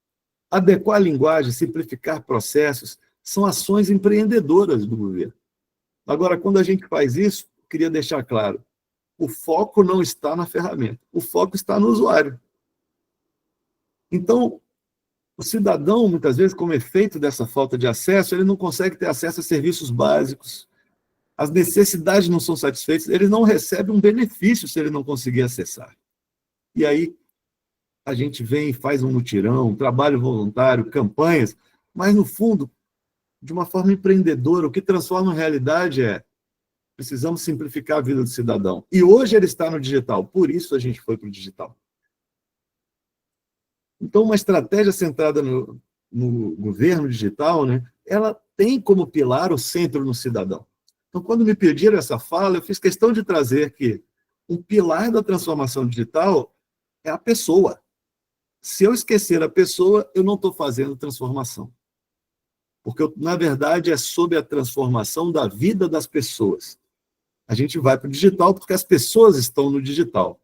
Adequar a linguagem, simplificar processos, são ações empreendedoras do governo. Agora, quando a gente faz isso, queria deixar claro, o foco não está na ferramenta, o foco está no usuário. Então, o cidadão, muitas vezes, como efeito dessa falta de acesso, ele não consegue ter acesso a serviços básicos, as necessidades não são satisfeitas, ele não recebe um benefício se ele não conseguir acessar. E aí, a gente vem e faz um mutirão, um trabalho voluntário, campanhas, mas, no fundo, de uma forma empreendedora, o que transforma em realidade é Precisamos simplificar a vida do cidadão. E hoje ele está no digital, por isso a gente foi para o digital. Então, uma estratégia centrada no governo digital, né, ela tem como pilar o centro no cidadão. Então, quando me pediram essa fala, eu fiz questão de trazer que um pilar da transformação digital é a pessoa. Se eu esquecer a pessoa, eu não estou fazendo transformação. Porque, na verdade, é sobre a transformação da vida das pessoas. A gente vai para o digital porque as pessoas estão no digital.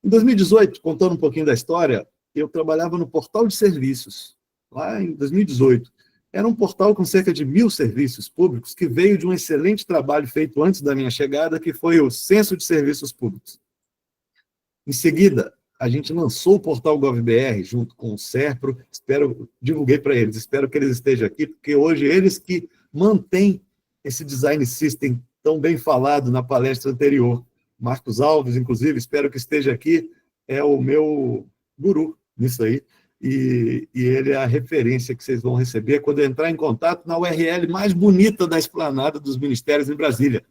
Em 2018, contando um pouquinho da história, eu trabalhava no portal de serviços, lá em 2018. Era um portal com cerca de 1.000 serviços públicos, que veio de um excelente trabalho feito antes da minha chegada, que foi o Censo de Serviços Públicos. Em seguida, a gente lançou o portal GovBR, junto com o SERPRO, divulguei para eles, espero que eles estejam aqui, porque hoje eles que mantêm esse design system tão bem falado na palestra anterior. Marcos Alves, inclusive, espero que esteja aqui, é o meu guru nisso aí, e ele é a referência que vocês vão receber quando entrar em contato na URL mais bonita da esplanada dos ministérios em Brasília,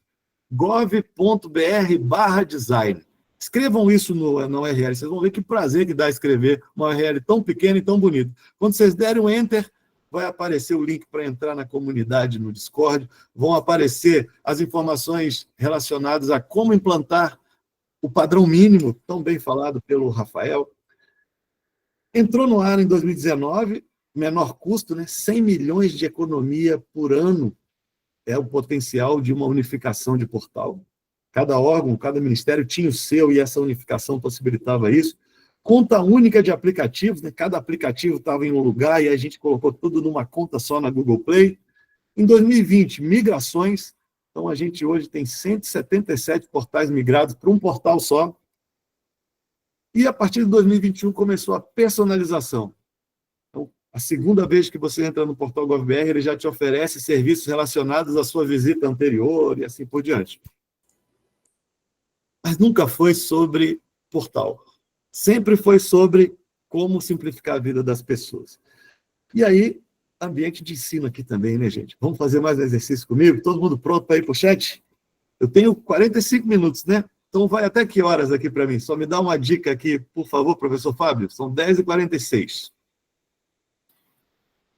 gov.br/design. Escrevam isso na URL, vocês vão ver que prazer que dá escrever uma URL tão pequena e tão bonita. Quando vocês derem um Enter, vai aparecer o link para entrar na comunidade no Discord, vão aparecer as informações relacionadas a como implantar o padrão mínimo, tão bem falado pelo Rafael. Entrou no ar em 2019, menor custo, né? 100 milhões de economia por ano é o potencial de uma unificação de portal. Cada órgão, cada ministério tinha o seu e essa unificação possibilitava isso. Conta única de aplicativos, né? Cada aplicativo estava em um lugar e a gente colocou tudo numa conta só na Google Play. Em 2020, migrações. Então, a gente hoje tem 177 portais migrados para um portal só. E, a partir de 2021, começou a personalização. Então, a segunda vez que você entra no portal GovBR, ele já te oferece serviços relacionados à sua visita anterior e assim por diante. Mas nunca foi sobre portal. Sempre foi sobre como simplificar a vida das pessoas. E aí, ambiente de ensino aqui também, né, gente? Vamos fazer mais um exercício comigo? Todo mundo pronto para ir para o chat? Eu tenho 45 minutos, né? Então, vai até que horas aqui para mim? Só me dá uma dica aqui, por favor, professor Fábio. São 10h46.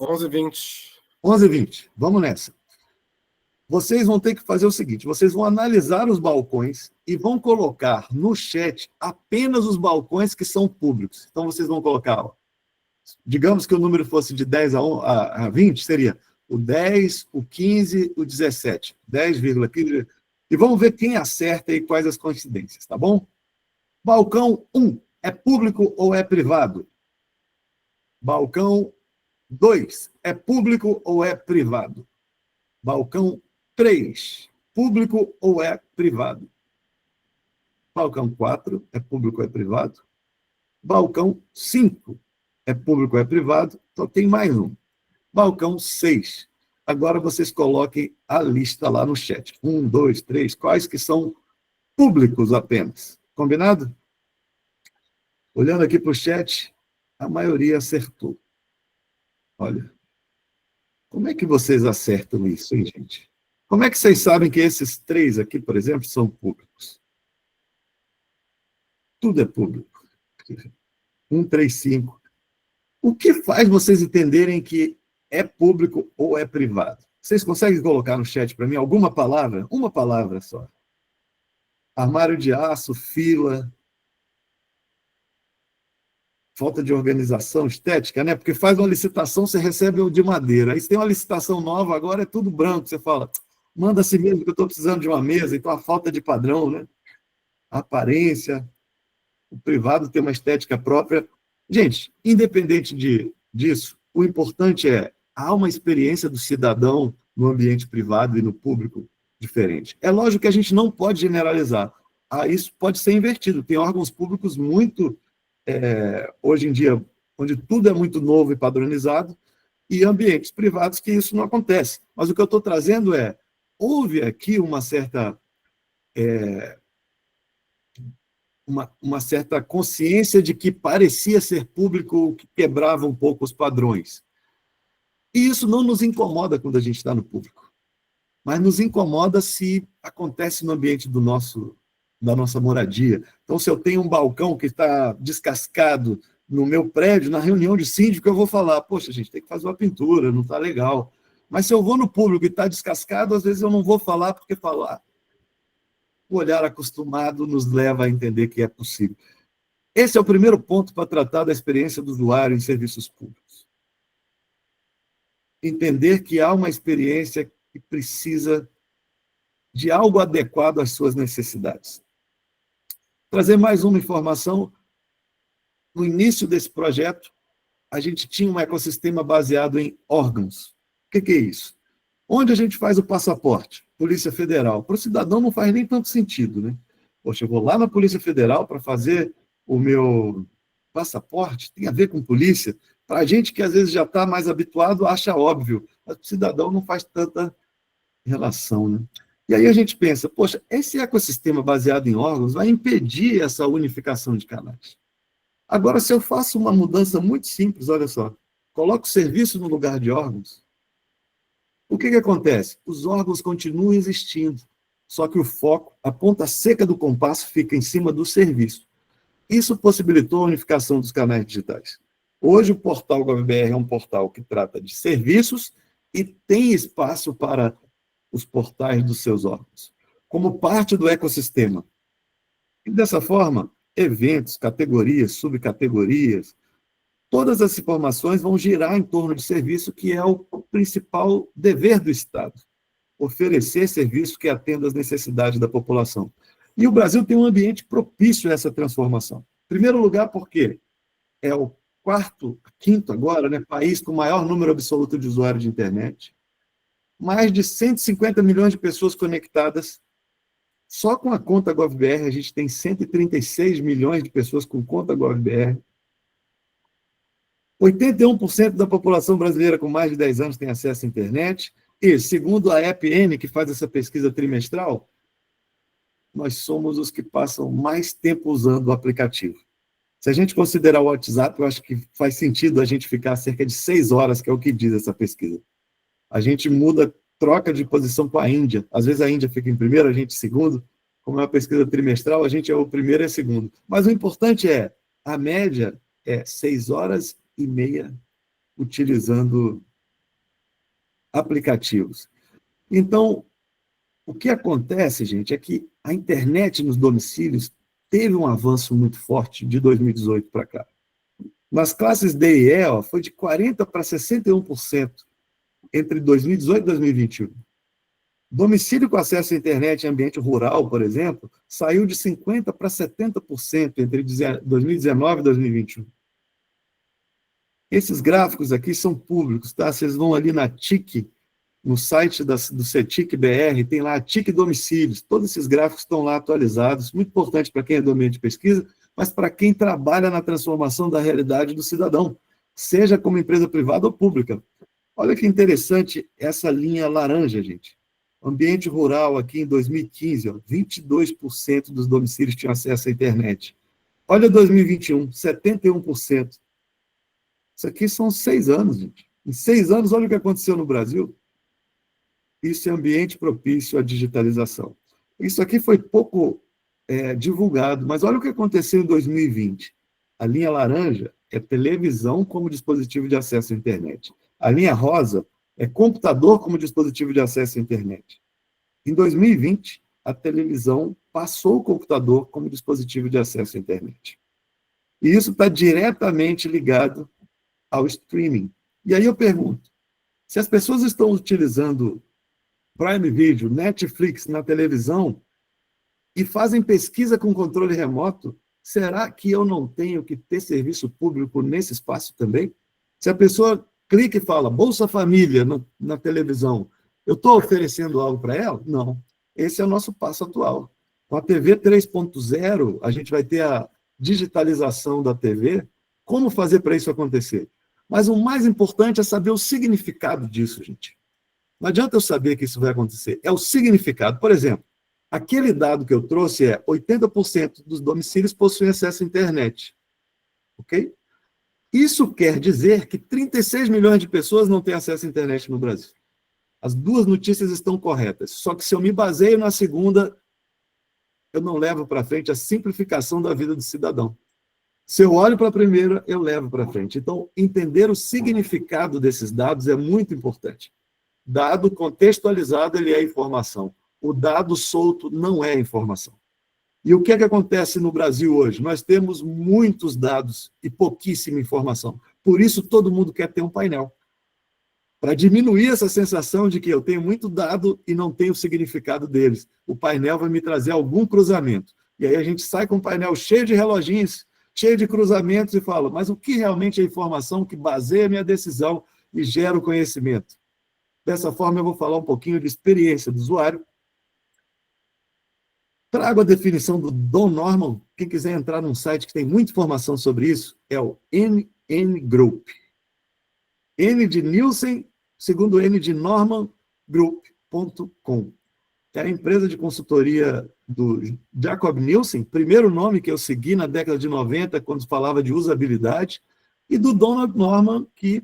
11h20. 11h20. Vamos nessa. Vocês vão ter que fazer o seguinte, vocês vão analisar os balcões e vão colocar no chat apenas os balcões que são públicos. Então, vocês vão colocar, ó, digamos que o número fosse de 10 a 20, seria o 10, o 15, o 17. 10,15. E vamos ver quem acerta e quais as coincidências, tá bom? Balcão 1, é público ou é privado? Balcão 2, é público ou é privado? Balcão 3, público ou é privado? Balcão 4, é público ou é privado? Balcão 5, é público ou é privado? Então tem mais um. Balcão 6. Agora vocês coloquem a lista lá no chat. 1, 2, 3, quais que são públicos apenas. Combinado? Olhando aqui para o chat, a maioria acertou. Olha. Como é que vocês acertam isso, hein, gente? Como é que vocês sabem que esses 3 aqui, por exemplo, são públicos? Tudo é público. 1, 3, 5. O que faz vocês entenderem que é público ou é privado? Vocês conseguem colocar no chat para mim alguma palavra? Uma palavra só. Armário de aço, fila, falta de organização estética, né? Porque faz uma licitação, você recebe o de madeira. Aí você tem uma licitação nova, agora é tudo branco. Você fala, manda assim mesmo que eu estou precisando de uma mesa. Então, a falta de padrão, né? A aparência. O privado tem uma estética própria. Gente, independente disso, o importante é, há uma experiência do cidadão no ambiente privado e no público diferente. É lógico que a gente não pode generalizar. Isso pode ser invertido. Tem órgãos públicos muito... hoje em dia, onde tudo é muito novo e padronizado, e ambientes privados que isso não acontece. Mas o que eu estou trazendo houve aqui uma certa uma certa consciência de que parecia ser público, que quebrava um pouco os padrões. E isso não nos incomoda quando a gente está no público. mas nos incomoda se acontece no ambiente da nossa moradia. Então, se eu tenho um balcão que está descascado no meu prédio, na reunião de síndico, eu vou falar, poxa, gente, tem que fazer uma pintura, não está legal. Mas se eu vou no público e está descascado, às vezes eu não vou falar, porque falar, o olhar acostumado nos leva a entender que é possível. Esse é o primeiro ponto para tratar da experiência do usuário em serviços públicos. Entender que há uma experiência que precisa de algo adequado às suas necessidades. Trazer mais uma informação. No início desse projeto, a gente tinha um ecossistema baseado em órgãos. O que é isso? Onde a gente faz o passaporte? Polícia Federal. Para o cidadão não faz nem tanto sentido, né? Poxa, eu vou lá na Polícia Federal para fazer o meu passaporte, tem a ver com polícia. Para a gente que às vezes já está mais habituado, acha óbvio, mas o cidadão não faz tanta relação, né? E aí a gente pensa, poxa, esse ecossistema baseado em órgãos vai impedir essa unificação de canais. Agora, se eu faço uma mudança muito simples, olha só, coloco o serviço no lugar de órgãos, o que acontece? Os órgãos continuam existindo, só que o foco, a ponta seca do compasso fica em cima do serviço. Isso possibilitou a unificação dos canais digitais. Hoje, o portal GovBR é um portal que trata de serviços e tem espaço para os portais dos seus órgãos, como parte do ecossistema. E dessa forma, eventos, categorias, subcategorias, todas as informações vão girar em torno de serviço, que é o principal dever do Estado, oferecer serviço que atenda às necessidades da população. E o Brasil tem um ambiente propício a essa transformação. Em primeiro lugar, porque é o quinto agora, né, país com o maior número absoluto de usuários de internet, mais de 150 milhões de pessoas conectadas. Só com a conta GovBR, a gente tem 136 milhões de pessoas com conta GovBR. 81% da população brasileira com mais de 10 anos tem acesso à internet. E, segundo a EPN, que faz essa pesquisa trimestral, nós somos os que passam mais tempo usando o aplicativo. Se a gente considerar o WhatsApp, eu acho que faz sentido a gente ficar cerca de 6 horas, que é o que diz essa pesquisa. A gente troca de posição com a Índia. Às vezes a Índia fica em primeiro, a gente em segundo. Como é uma pesquisa trimestral, a gente é o primeiro e o segundo. Mas o importante é, a média é 6 horas e meia utilizando aplicativos. Então, o que acontece, gente, é que a internet nos domicílios teve um avanço muito forte de 2018 para cá. Nas classes D e E, foi de 40% para 61% entre 2018 e 2021. Domicílio com acesso à internet em ambiente rural, por exemplo, saiu de 50% para 70% entre 2019 e 2021. Esses gráficos aqui são públicos, tá? Vocês vão ali na TIC, no site do CETIC BR, tem lá a TIC Domicílios, todos esses gráficos estão lá atualizados, muito importante para quem é do ambiente de pesquisa, mas para quem trabalha na transformação da realidade do cidadão, seja como empresa privada ou pública. Olha que interessante essa linha laranja, gente. Ambiente rural aqui em 2015, 22% dos domicílios tinham acesso à internet. Olha 2021, 71%. Isso aqui são 6 anos, gente. Em 6 anos, olha o que aconteceu no Brasil. Isso é ambiente propício à digitalização. Isso aqui foi pouco divulgado, mas olha o que aconteceu em 2020. A linha laranja é televisão como dispositivo de acesso à internet. A linha rosa é computador como dispositivo de acesso à internet. Em 2020, a televisão passou o computador como dispositivo de acesso à internet. E isso está diretamente ligado ao streaming. E aí eu pergunto, se as pessoas estão utilizando Prime Video, Netflix na televisão e fazem pesquisa com controle remoto, será que eu não tenho que ter serviço público nesse espaço também? Se a pessoa clica e fala Bolsa Família na televisão, eu estou oferecendo algo para ela? Não. Esse é o nosso passo atual. Com a TV 3.0, a gente vai ter a digitalização da TV. Como fazer para isso acontecer? Mas o mais importante é saber o significado disso, gente. Não adianta eu saber que isso vai acontecer. É o significado. Por exemplo, aquele dado que eu trouxe é 80% dos domicílios possuem acesso à internet. Ok? Isso quer dizer que 36 milhões de pessoas não têm acesso à internet no Brasil. As duas notícias estão corretas. Só que se eu me baseio na segunda, eu não levo para frente a simplificação da vida do cidadão. Se eu olho para a primeira, eu levo para frente. Então, entender o significado desses dados é muito importante. Dado contextualizado, ele é informação. O dado solto não é informação. E o que é que acontece no Brasil hoje? Nós temos muitos dados e pouquíssima informação. Por isso, todo mundo quer ter um painel. Para diminuir essa sensação de que eu tenho muito dado e não tenho o significado deles. O painel vai me trazer algum cruzamento. E aí a gente sai com um painel cheio de reloginhos, cheio de cruzamentos e fala, mas o que realmente é informação que baseia a minha decisão e gera o conhecimento? Dessa forma, eu vou falar um pouquinho de experiência do usuário. Trago a definição do Don Norman. Quem quiser entrar num site que tem muita informação sobre isso, é o NN Group. N de Nielsen, segundo N de Norman, Group.com. É a empresa de consultoria do Jacob Nielsen, primeiro nome que eu segui na década de 90, quando falava de usabilidade, e do Donald Norman, que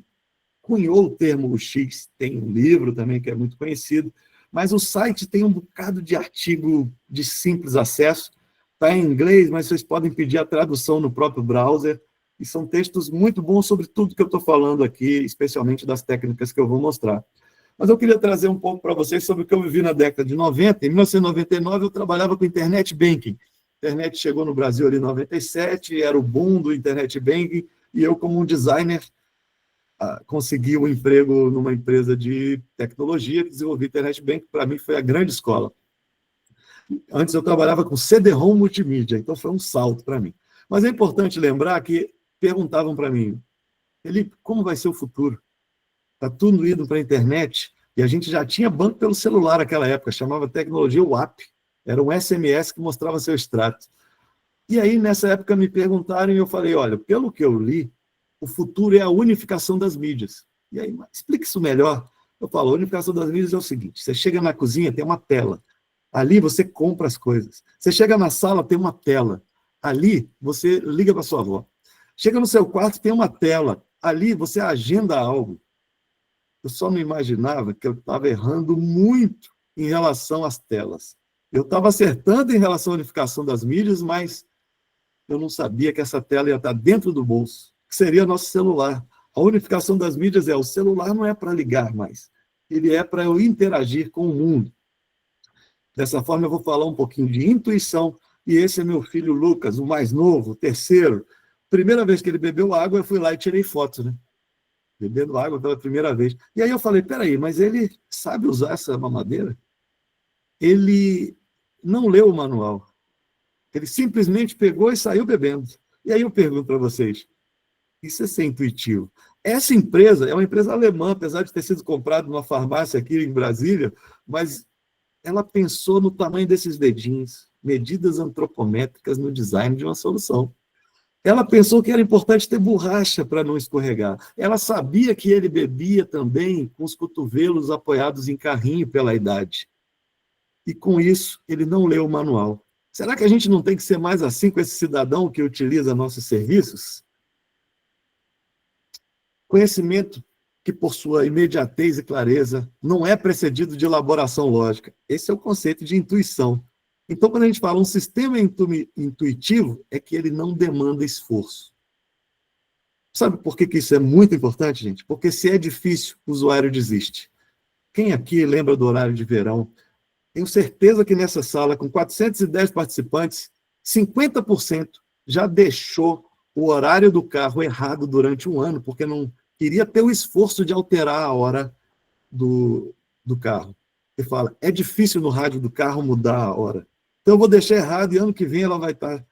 cunhou o termo UX. Tem um livro também que é muito conhecido, mas o site tem um bocado de artigo de simples acesso, está em inglês, mas vocês podem pedir a tradução no próprio browser, e são textos muito bons sobre tudo que eu estou falando aqui, especialmente das técnicas que eu vou mostrar. Mas eu queria trazer um pouco para vocês sobre o que eu vivi na década de 90. Em 1999, eu trabalhava com Internet Banking. A internet chegou no Brasil ali em 97, era o boom do Internet Banking, e eu, como um designer, consegui um emprego numa empresa de tecnologia que desenvolvia Internet Banking. Para mim, foi a grande escola. Antes, eu trabalhava com CD-ROM multimídia, então foi um salto para mim. Mas é importante lembrar que perguntavam para mim, Felipe, como vai ser o futuro? Está tudo indo para a internet, e a gente já tinha banco pelo celular naquela época, chamava tecnologia WAP, era um SMS que mostrava seu extrato. E aí, nessa época, me perguntaram, e eu falei, olha, pelo que eu li, o futuro é a unificação das mídias. E aí, explica isso melhor. Eu falo, a unificação das mídias é o seguinte, você chega na cozinha, tem uma tela, ali você compra as coisas. Você chega na sala, tem uma tela, ali você liga para sua avó. Chega no seu quarto, tem uma tela, ali você agenda algo. Eu só não imaginava que eu estava errando muito em relação às telas. Eu estava acertando em relação à unificação das mídias, mas eu não sabia que essa tela ia estar dentro do bolso, que seria nosso celular. A unificação das mídias o celular não é para ligar mais, ele é para eu interagir com o mundo. Dessa forma, eu vou falar um pouquinho de intuição, e esse é meu filho Lucas, o mais novo, o terceiro. Primeira vez que ele bebeu água, eu fui lá e tirei fotos, né? Bebendo água pela primeira vez. E aí eu falei, peraí, mas ele sabe usar essa mamadeira? Ele não leu o manual. Ele simplesmente pegou e saiu bebendo. E aí eu pergunto para vocês, isso é ser intuitivo. Essa empresa é uma empresa alemã, apesar de ter sido comprada numa farmácia aqui em Brasília, mas ela pensou no tamanho desses dedinhos, medidas antropométricas no design de uma solução. Ela pensou que era importante ter borracha para não escorregar. Ela sabia que ele bebia também com os cotovelos apoiados em carrinho pela idade. E com isso, ele não leu o manual. Será que a gente não tem que ser mais assim com esse cidadão que utiliza nossos serviços? Conhecimento que, por sua imediatez e clareza, não é precedido de elaboração lógica. Esse é o conceito de intuição. Então, quando a gente fala um sistema intuitivo, é que ele não demanda esforço. Sabe por que isso é muito importante, gente? Porque se é difícil, o usuário desiste. Quem aqui lembra do horário de verão? Tenho certeza que nessa sala, com 410 participantes, 50% já deixou o horário do carro errado durante um ano, porque não queria ter o esforço de alterar a hora do carro. Ele fala, é difícil no rádio do carro mudar a hora. Então, eu vou deixar errado e ano que vem ela vai estar...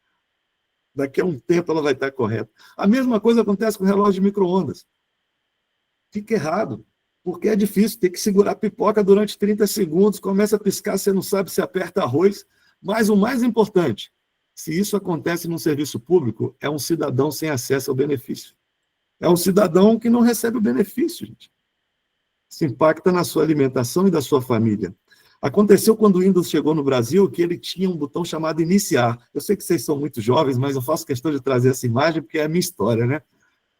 Daqui a um tempo ela vai estar correta. A mesma coisa acontece com o relógio de micro-ondas. Fica errado, porque é difícil ter que segurar a pipoca durante 30 segundos, começa a piscar, você não sabe se aperta arroz. Mas o mais importante, se isso acontece num serviço público, é um cidadão sem acesso ao benefício. É um cidadão que não recebe o benefício, gente. Isso impacta na sua alimentação e da sua família. Aconteceu quando o Windows chegou no Brasil, que ele tinha um botão chamado iniciar. Eu sei que vocês são muito jovens, mas eu faço questão de trazer essa imagem, porque é a minha história, né?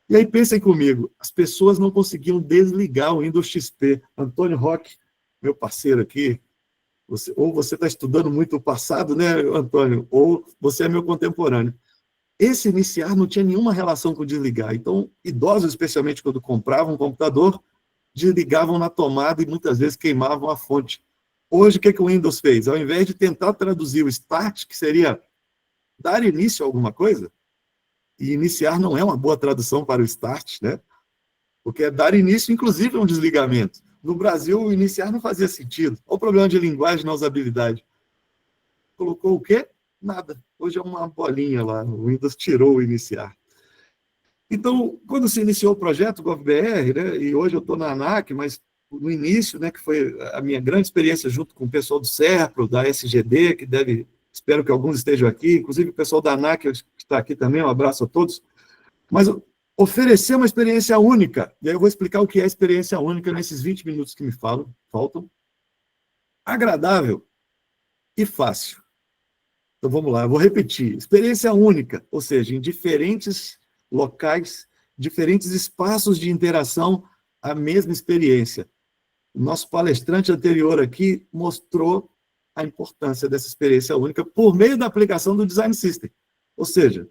E aí pensem comigo, as pessoas não conseguiam desligar o Windows XP. Antônio Roque meu parceiro aqui, ou você está estudando muito o passado, né, Antônio, ou você é meu contemporâneo. Esse iniciar não tinha nenhuma relação com desligar. Então, idosos, especialmente quando compravam um computador, desligavam na tomada e muitas vezes queimavam a fonte. Hoje, o que o Windows fez? Ao invés de tentar traduzir o start, que seria dar início a alguma coisa, e iniciar não é uma boa tradução para o start, né? Porque dar início, inclusive, é um desligamento. No Brasil, o iniciar não fazia sentido. Olha o problema de linguagem na usabilidade. Colocou o quê? Nada. Hoje é uma bolinha lá. O Windows tirou o iniciar. Então, quando se iniciou o projeto GovBR, né, e hoje eu estou na ANAC, mas no início, né, que foi a minha grande experiência junto com o pessoal do SERPRO, da SGD, que deve, espero que alguns estejam aqui, inclusive o pessoal da ANAC que está aqui também, um abraço a todos. Mas oferecer uma experiência única, e aí eu vou explicar o que é experiência única nesses 20 minutos que me faltam, agradável e fácil. Então vamos lá, eu vou repetir. Experiência única, ou seja, em diferentes locais, diferentes espaços de interação, a mesma experiência. O nosso palestrante anterior aqui mostrou a importância dessa experiência única por meio da aplicação do Design System. Ou seja,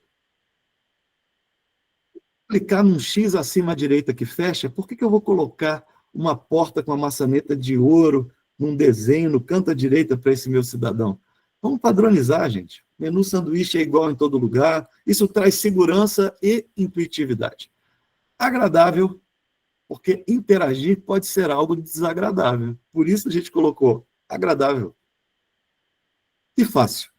clicar num X acima à direita que fecha, por que eu vou colocar uma porta com a maçaneta de ouro num desenho no canto à direita para esse meu cidadão? Vamos padronizar, gente. Menu sanduíche é igual em todo lugar. Isso traz segurança e intuitividade. Agradável, porque interagir pode ser algo desagradável. Por isso a gente colocou agradável e fácil.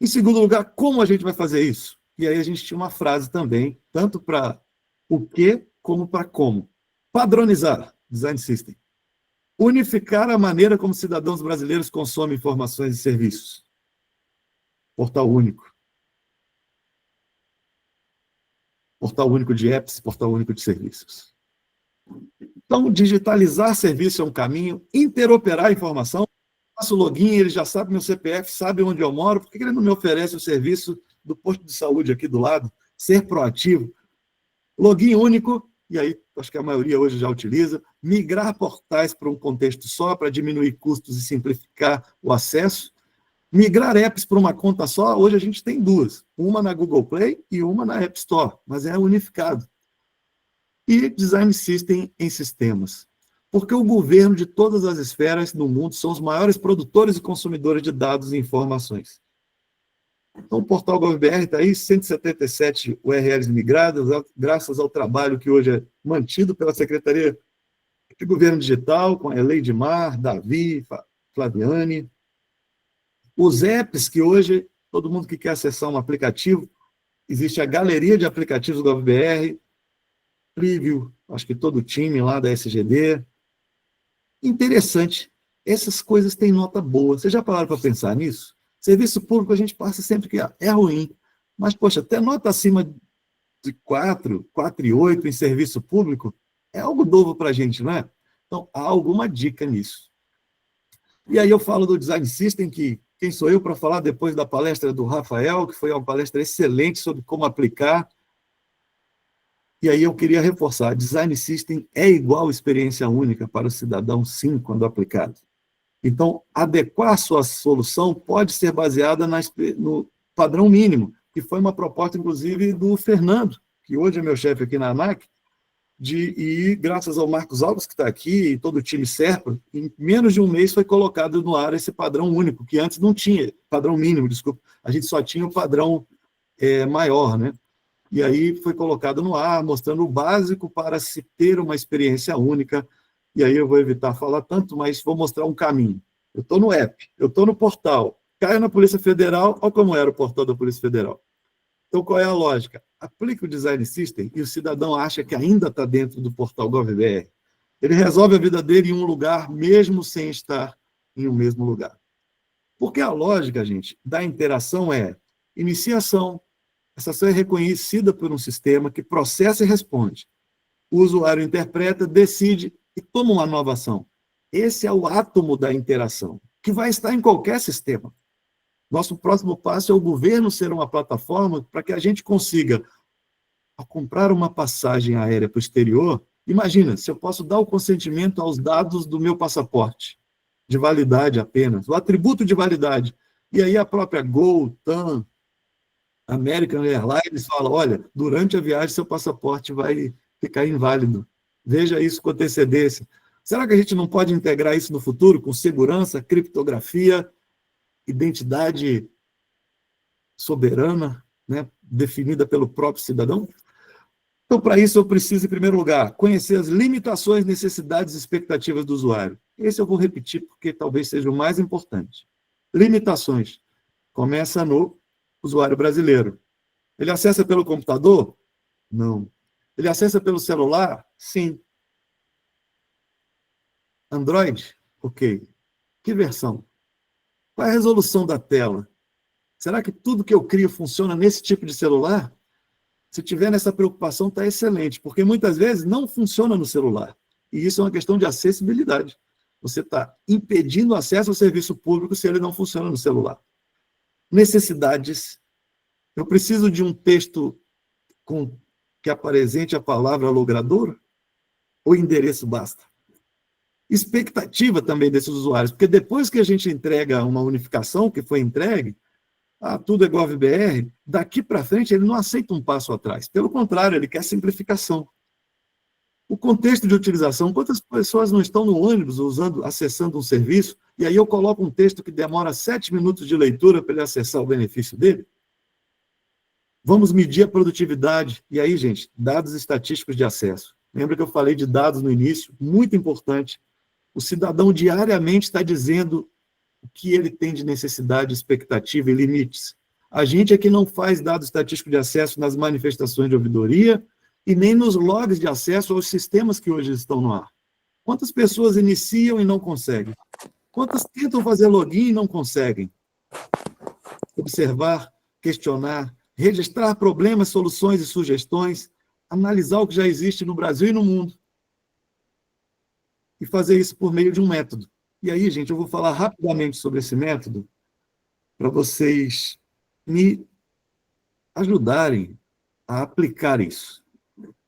Em segundo lugar, como a gente vai fazer isso? E aí a gente tinha uma frase também, tanto para o que como para como. Padronizar, Design System. Unificar a maneira como cidadãos brasileiros consomem informações e serviços. Portal único. Portal único de apps, portal único de serviços. Então, digitalizar serviço é um caminho, interoperar a informação. Faço login, ele já sabe meu CPF, sabe onde eu moro, por que ele não me oferece o serviço do posto de saúde aqui do lado? Ser proativo. Login único, e aí acho que a maioria hoje já utiliza, migrar portais para um contexto só, para diminuir custos e simplificar o acesso. Migrar apps para uma conta só, hoje a gente tem duas, uma na Google Play e uma na App Store, mas é unificado. E Design System em sistemas. Porque o governo de todas as esferas no mundo são os maiores produtores e consumidores de dados e informações. Então, o portal GovBR está aí, 177 URLs migradas, graças ao trabalho que hoje é mantido pela Secretaria de Governo Digital, com a Eleidmar, Davi, Flaviane. Os apps que hoje, todo mundo que quer acessar um aplicativo, existe a galeria de aplicativos GovBR, Preview, acho que todo o time lá da SGD. Interessante, essas coisas têm nota boa. Vocês já pararam para pensar nisso? Serviço público a gente passa sempre que é ruim, mas, poxa, até nota acima de 4, 4,8 em serviço público é algo novo para a gente, não é? Então, há alguma dica nisso. E aí eu falo do Design System, que quem sou eu para falar depois da palestra do Rafael, que foi uma palestra excelente sobre como aplicar. E aí eu queria reforçar, Design System é igual experiência única para o cidadão, sim, quando aplicado. Então, adequar a sua solução pode ser baseada no padrão mínimo, que foi uma proposta, inclusive, do Fernando, que hoje é meu chefe aqui na ANAC, e graças ao Marcos Alves, que está aqui, e todo o time SERPRO, em menos de um mês foi colocado no ar esse padrão único, que antes não tinha, padrão mínimo, desculpa, a gente só tinha o padrão maior, né? E aí foi colocado no ar, mostrando o básico para se ter uma experiência única. E aí eu vou evitar falar tanto, mas vou mostrar um caminho. Eu estou no app, eu estou no portal, caio na Polícia Federal, olha como era o portal da Polícia Federal. Então, qual é a lógica? Aplica o Design System e o cidadão acha que ainda está dentro do portal GovBR. Ele resolve a vida dele em um lugar, mesmo sem estar em um mesmo lugar. Porque a lógica, gente, da interação é iniciação. Essa ação é reconhecida por um sistema que processa e responde. O usuário interpreta, decide e toma uma nova ação. Esse é o átomo da interação, que vai estar em qualquer sistema. Nosso próximo passo é o governo ser uma plataforma para que a gente consiga, ao comprar uma passagem aérea para o exterior, Imagina, se eu posso dar o consentimento aos dados do meu passaporte, de validade apenas, o atributo de validade, e aí a própria Gol, TAM, American Airlines fala, olha, durante a viagem seu passaporte vai ficar inválido. Veja isso com antecedência. Será que a gente não pode integrar isso no futuro com segurança, criptografia, identidade soberana, né, definida pelo próprio cidadão? Então, para isso, eu preciso, em primeiro lugar, conhecer as limitações, necessidades e expectativas do usuário. Esse eu vou repetir porque talvez seja o mais importante. Limitações. Começa no usuário brasileiro. Ele acessa pelo computador? Não. Ele acessa pelo celular? Sim. Android? Ok. Que versão? Qual é a resolução da tela? Será que tudo que eu crio funciona nesse tipo de celular? Se tiver nessa preocupação, está excelente, porque muitas vezes não funciona no celular. E isso é uma questão de acessibilidade. Você está impedindo o acesso ao serviço público se ele não funciona no celular. Necessidades. Eu preciso de um texto que apresente a palavra logrador? Ou endereço basta? Expectativa também desses usuários, porque depois que a gente entrega uma unificação que foi entregue, tudo é GovBR, daqui para frente ele não aceita um passo atrás. Pelo contrário, ele quer simplificação. O contexto de utilização, quantas pessoas não estão no ônibus acessando um serviço, e aí eu coloco um texto que demora 7 minutos de leitura para ele acessar o benefício dele? Vamos medir a produtividade. E aí, gente, dados estatísticos de acesso. Lembra que eu falei de dados no início? Muito importante. O cidadão diariamente está dizendo o que ele tem de necessidade, expectativa e limites. A gente aqui não faz dado estatístico de acesso nas manifestações de ouvidoria e nem nos logs de acesso aos sistemas que hoje estão no ar. Quantas pessoas iniciam e não conseguem? Quantas tentam fazer login e não conseguem? Observar, questionar, registrar problemas, soluções e sugestões, analisar o que já existe no Brasil e no mundo. E fazer isso por meio de um método. E aí, gente, eu vou falar rapidamente sobre esse método para vocês me ajudarem a aplicar isso.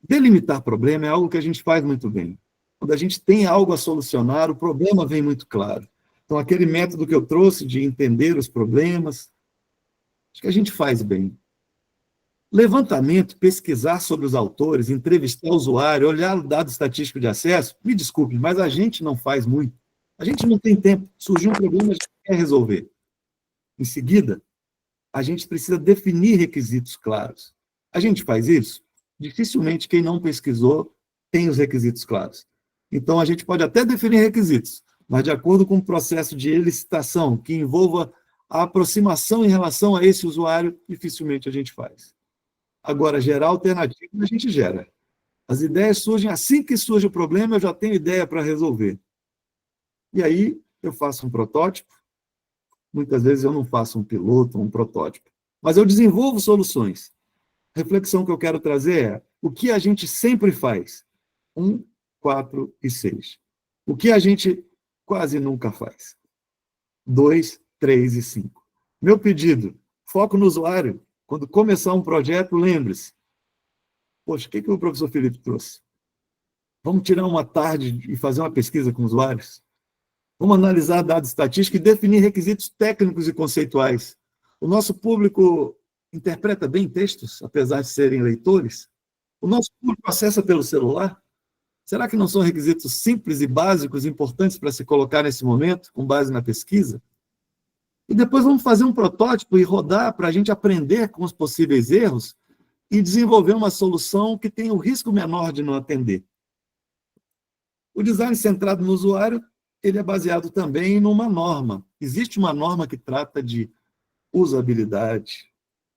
Delimitar problema é algo que a gente faz muito bem. Quando a gente tem algo a solucionar, o problema vem muito claro. Então, aquele método que eu trouxe de entender os problemas, acho que a gente faz bem. Levantamento, pesquisar sobre os autores, entrevistar o usuário, olhar o dado estatístico de acesso, me desculpe, mas a gente não faz muito. A gente não tem tempo. Surgiu um problema, a gente quer resolver. Em seguida, a gente precisa definir requisitos claros. A gente faz isso? Dificilmente quem não pesquisou tem os requisitos claros. Então, a gente pode até definir requisitos, mas de acordo com o processo de elicitação que envolva a aproximação em relação a esse usuário, dificilmente a gente faz. Agora, gerar alternativa, a gente gera. As ideias surgem assim que surge o problema, eu já tenho ideia para resolver. E aí, eu faço um protótipo. Muitas vezes eu não faço um piloto, um protótipo. Mas eu desenvolvo soluções. A reflexão que eu quero trazer é o que a gente sempre faz. 1, 4 e 6. O que a gente quase nunca faz. 2, 3 e 5. Meu pedido, foco no usuário. Quando começar um projeto, lembre-se. Poxa, o que o professor Felipe trouxe? Vamos tirar uma tarde e fazer uma pesquisa com usuários? Vamos analisar dados estatísticos e definir requisitos técnicos e conceituais. O nosso público interpreta bem textos, apesar de serem leitores? O nosso público acessa pelo celular? Será que não são requisitos simples e básicos, importantes para se colocar nesse momento, com base na pesquisa? E depois vamos fazer um protótipo e rodar para a gente aprender com os possíveis erros e desenvolver uma solução que tenha o risco menor de não atender. O design centrado no usuário, ele é baseado também numa norma. Existe uma norma que trata de usabilidade,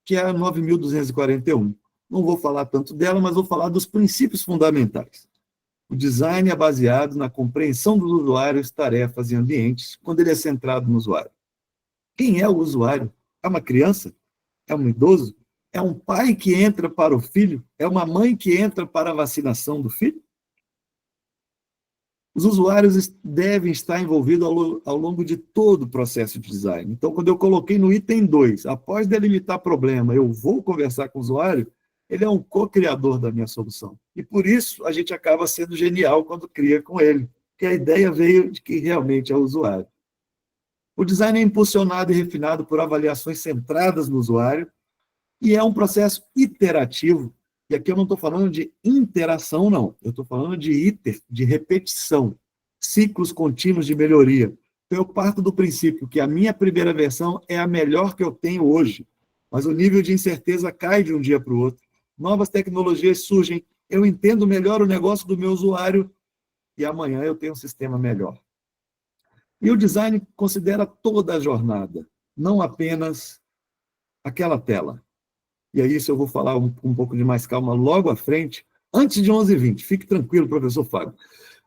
que é a 9.241. Não vou falar tanto dela, mas vou falar dos princípios fundamentais. O design é baseado na compreensão dos usuários, tarefas e ambientes, quando ele é centrado no usuário. Quem é o usuário? É uma criança? É um idoso? É um pai que entra para o filho? É uma mãe que entra para a vacinação do filho? Os usuários devem estar envolvidos ao longo de todo o processo de design. Então, quando eu coloquei no item 2, após delimitar problema, eu vou conversar com o usuário, ele é um co-criador da minha solução. E por isso a gente acaba sendo genial quando cria com ele, porque a ideia veio de quem realmente é o usuário. O design é impulsionado e refinado por avaliações centradas no usuário e é um processo iterativo. E aqui eu não estou falando de interação, não. Eu estou falando de de repetição, ciclos contínuos de melhoria. Então, eu parto do princípio que a minha primeira versão é a melhor que eu tenho hoje, mas o nível de incerteza cai de um dia para o outro. Novas tecnologias surgem, eu entendo melhor o negócio do meu usuário e amanhã eu tenho um sistema melhor. E o design considera toda a jornada, não apenas aquela tela. E aí isso eu vou falar um pouco de mais calma logo à frente, antes de 11h20. Fique tranquilo, professor Fábio.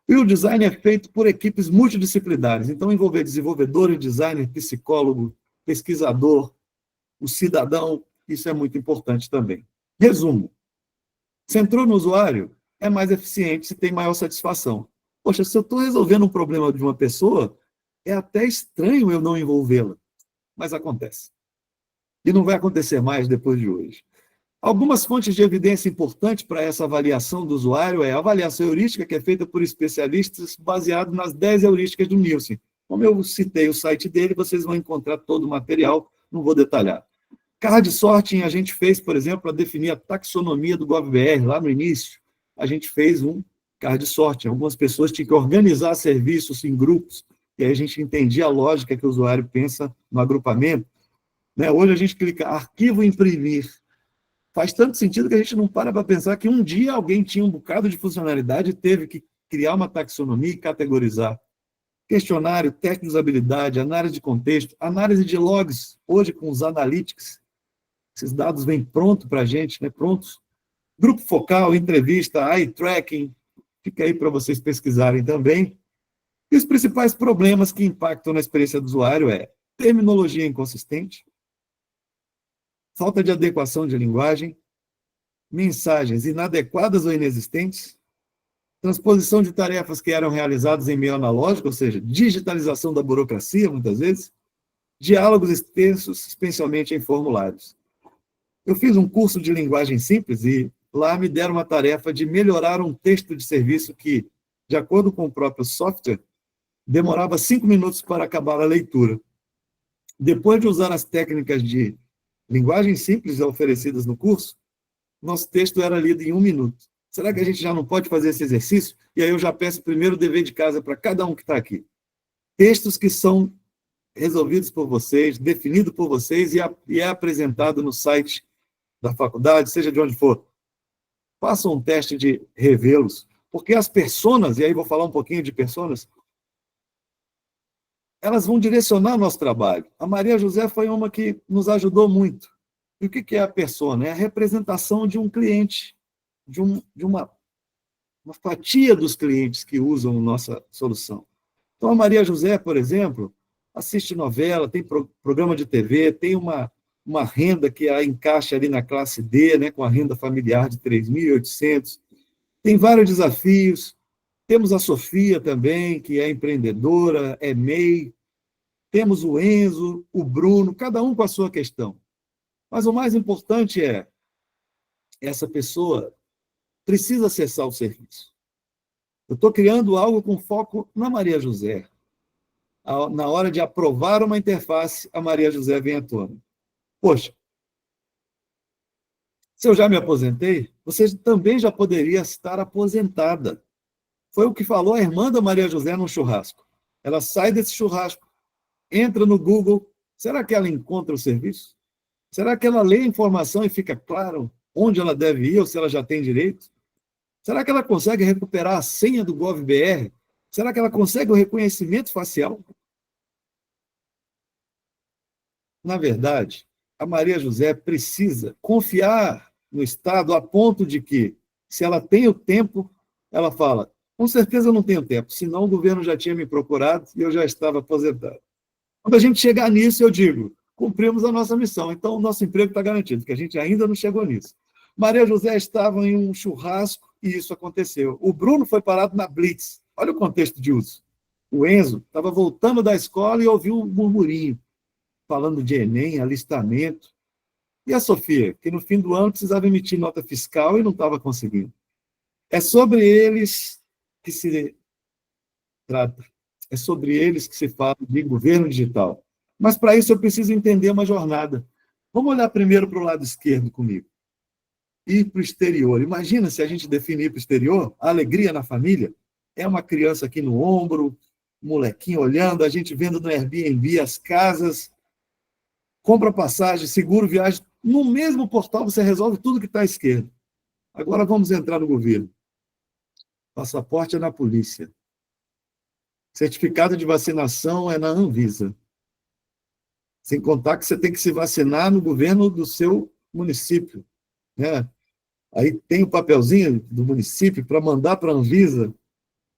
E o design é feito por equipes multidisciplinares, então envolver desenvolvedor, designer, psicólogo, pesquisador, o cidadão, isso é muito importante também. Resumo, centrou no usuário, é mais eficiente se tem maior satisfação. Poxa, se eu estou resolvendo um problema de uma pessoa, é até estranho eu não envolvê-la, mas acontece. E não vai acontecer mais depois de hoje. Algumas fontes de evidência importantes para essa avaliação do usuário é a avaliação heurística, que é feita por especialistas baseado nas 10 heurísticas do Nielsen. Como eu citei o site dele, vocês vão encontrar todo o material, não vou detalhar. Card sorting a gente fez, por exemplo, para definir a taxonomia do GovBR, lá no início. A gente fez um card sorting. Algumas pessoas tinham que organizar serviços em grupos, e aí a gente entendia a lógica que o usuário pensa no agrupamento. Hoje a gente clica arquivo imprimir. Faz tanto sentido que a gente não para pensar que um dia alguém tinha um bocado de funcionalidade e teve que criar uma taxonomia e categorizar. Questionário, teste de usabilidade, análise de contexto, análise de logs, hoje com os analytics. Esses dados vêm prontos para a gente, prontos. Grupo focal, entrevista, eye tracking, fica aí para vocês pesquisarem também. E os principais problemas que impactam na experiência do usuário é terminologia inconsistente, falta de adequação de linguagem, mensagens inadequadas ou inexistentes, transposição de tarefas que eram realizadas em meio analógico, ou seja, digitalização da burocracia, muitas vezes, diálogos extensos, especialmente em formulários. Eu fiz um curso de linguagem simples e lá me deram uma tarefa de melhorar um texto de serviço que, de acordo com o próprio software, demorava 5 minutos para acabar a leitura. Depois de usar as técnicas de linguagem simples oferecidas no curso, nosso texto era lido em 1 minuto. Será que a gente já não pode fazer esse exercício? E aí eu já peço o primeiro dever de casa para cada um que está aqui. Textos que são resolvidos por vocês, definidos por vocês e é apresentado no site da faculdade, seja de onde for. Façam um teste de revê-los, porque as personas, e aí vou falar um pouquinho de personas, elas vão direcionar o nosso trabalho. A Maria José foi uma que nos ajudou muito. E o que é a persona? É a representação de um cliente, de uma fatia dos clientes que usam nossa solução. Então, a Maria José, por exemplo, assiste novela, tem programa de TV, tem uma renda que a encaixa ali na classe D, com a renda familiar de 3.800. Tem vários desafios. Temos a Sofia também, que é empreendedora, é MEI. Temos o Enzo, o Bruno, cada um com a sua questão. Mas o mais importante é, essa pessoa precisa acessar o serviço. Eu estou criando algo com foco na Maria José. Na hora de aprovar uma interface, a Maria José vem à tona. Poxa, se eu já me aposentei, você também já poderia estar aposentada. Foi o que falou a irmã da Maria José num churrasco. Ela sai desse churrasco, entra no Google, será que ela encontra o serviço? Será que ela lê a informação e fica claro onde ela deve ir ou se ela já tem direito? Será que ela consegue recuperar a senha do GovBR? Será que ela consegue o reconhecimento facial? Na verdade, a Maria José precisa confiar no Estado a ponto de que, se ela tem o tempo, ela fala, com certeza eu não tenho tempo, senão o governo já tinha me procurado e eu já estava aposentado. Quando a gente chegar nisso, eu digo, cumprimos a nossa missão, então o nosso emprego está garantido, porque a gente ainda não chegou nisso. Maria José estava em um churrasco e isso aconteceu. O Bruno foi parado na Blitz. Olha o contexto de uso. O Enzo estava voltando da escola e ouviu um murmurinho, falando de Enem, alistamento. E a Sofia, que no fim do ano precisava emitir nota fiscal e não estava conseguindo. É sobre eles que se trata. É sobre eles que se fala de governo digital. Mas, para isso, eu preciso entender uma jornada. Vamos olhar primeiro para o lado esquerdo comigo. Ir para o exterior. Imagina se a gente definir para o exterior a alegria na família. É uma criança aqui no ombro, um molequinho olhando, a gente vendo no Airbnb as casas, compra passagem, seguro viagem. No mesmo portal você resolve tudo que está à esquerda. Agora vamos entrar no governo. Passaporte é na polícia. Certificado de vacinação é na Anvisa. Sem contar que você tem que se vacinar no governo do seu município, né? Aí tem o papelzinho do município para mandar para a Anvisa.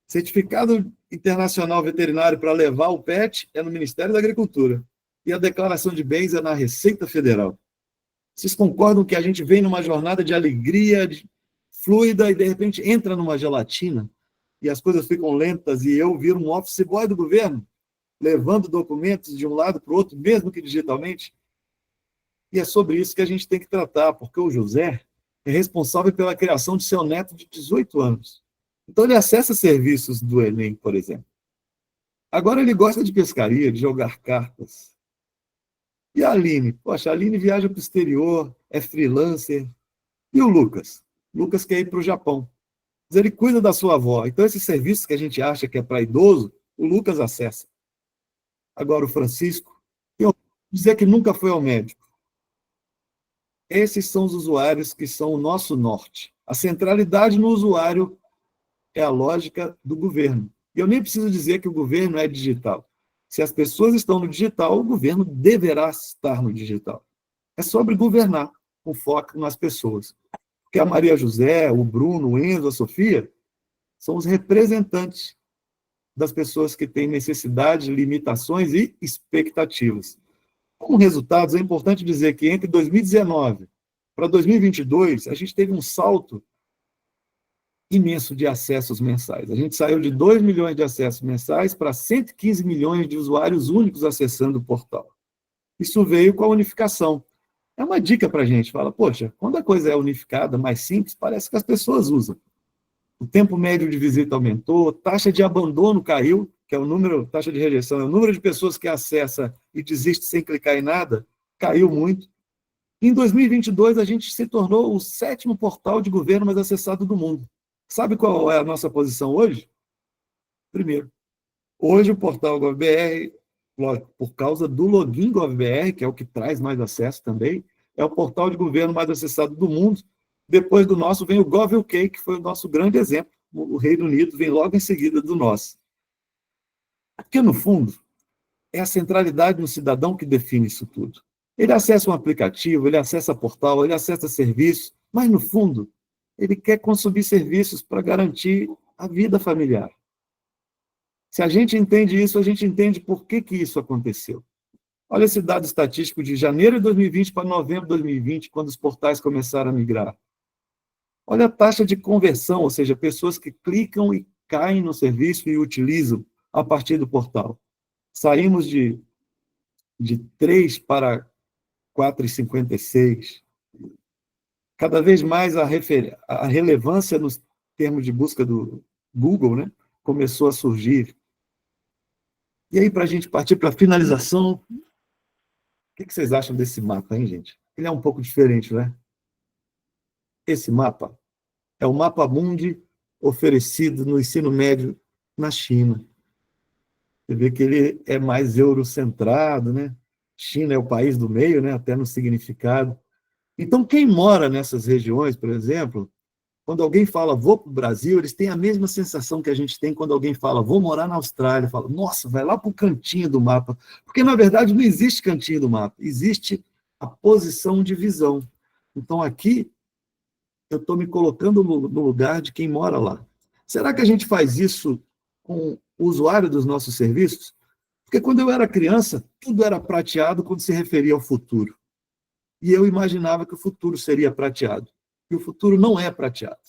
Certificado internacional veterinário para levar o pet é no Ministério da Agricultura. E a declaração de bens é na Receita Federal. Vocês concordam que a gente vem numa jornada de alegria fluida e, de repente, entra numa gelatina e as coisas ficam lentas e eu viro um office boy do governo, levando documentos de um lado para o outro, mesmo que digitalmente? E é sobre isso que a gente tem que tratar, porque o José é responsável pela criação de seu neto de 18 anos. Então, ele acessa serviços do Enem, por exemplo. Agora, ele gosta de pescaria, de jogar cartas. E a Aline? Poxa, a Aline viaja para o exterior, é freelancer. E o Lucas? Lucas quer ir para o Japão. Mas ele cuida da sua avó. Então, esses serviços que a gente acha que é para idoso, o Lucas acessa. Agora, o Francisco, eu vou dizer que nunca foi ao médico. Esses são os usuários que são o nosso norte. A centralidade no usuário é a lógica do governo. E eu nem preciso dizer que o governo é digital. Se as pessoas estão no digital, o governo deverá estar no digital. É sobre governar, com foco nas pessoas. Porque a Maria José, o Bruno, o Enzo, a Sofia, são os representantes das pessoas que têm necessidades, limitações e expectativas. Como resultados, é importante dizer que entre 2019 para 2022, a gente teve um salto imenso de acessos mensais. A gente saiu de 2 milhões de acessos mensais para 115 milhões de usuários únicos acessando o portal. Isso veio com a unificação. É uma dica para a gente. Fala, poxa, quando a coisa é unificada, mais simples, parece que as pessoas usam. O tempo médio de visita aumentou, taxa de abandono caiu, que é o número, taxa de rejeição, é o número de pessoas que acessa e desiste sem clicar em nada, caiu muito. Em 2022, a gente se tornou o 7º portal de governo mais acessado do mundo. Sabe qual é a nossa posição hoje? Primeiro. Hoje o portal GovBR, por causa do login GovBR, que é o que traz mais acesso também, é o portal de governo mais acessado do mundo. Depois do nosso vem o GovUK, que foi o nosso grande exemplo. O Reino Unido vem logo em seguida do nosso. Porque, no fundo, é a centralidade no cidadão que define isso tudo. Ele acessa um aplicativo, ele acessa portal, ele acessa serviço, mas, no fundo, ele quer consumir serviços para garantir a vida familiar. Se a gente entende isso, a gente entende por que isso aconteceu. Olha esse dado estatístico de janeiro de 2020 para novembro de 2020, quando os portais começaram a migrar. Olha a taxa de conversão, ou seja, pessoas que clicam e caem no serviço e utilizam a partir do portal. Saímos de 3 para 4,56. Cada vez mais a relevância nos termos de busca do Google, né, começou a surgir. E aí, para a gente partir para a finalização, o que vocês acham desse mapa, hein, gente? Ele é um pouco diferente, né? Esse mapa é o mapa mundi oferecido no ensino médio na China. Você vê que ele é mais eurocentrado, né? China é o país do meio, né? Até no significado. Então, quem mora nessas regiões, por exemplo, quando alguém fala vou para o Brasil, eles têm a mesma sensação que a gente tem quando alguém fala vou morar na Austrália. Fala, nossa, vai lá para o cantinho do mapa. Porque, na verdade, não existe cantinho do mapa. Existe a posição de visão. Então, aqui, eu estou me colocando no lugar de quem mora lá. Será que a gente faz isso com o usuário dos nossos serviços? Porque quando eu era criança, tudo era prateado quando se referia ao futuro. E eu imaginava que o futuro seria prateado. E o futuro não é prateado.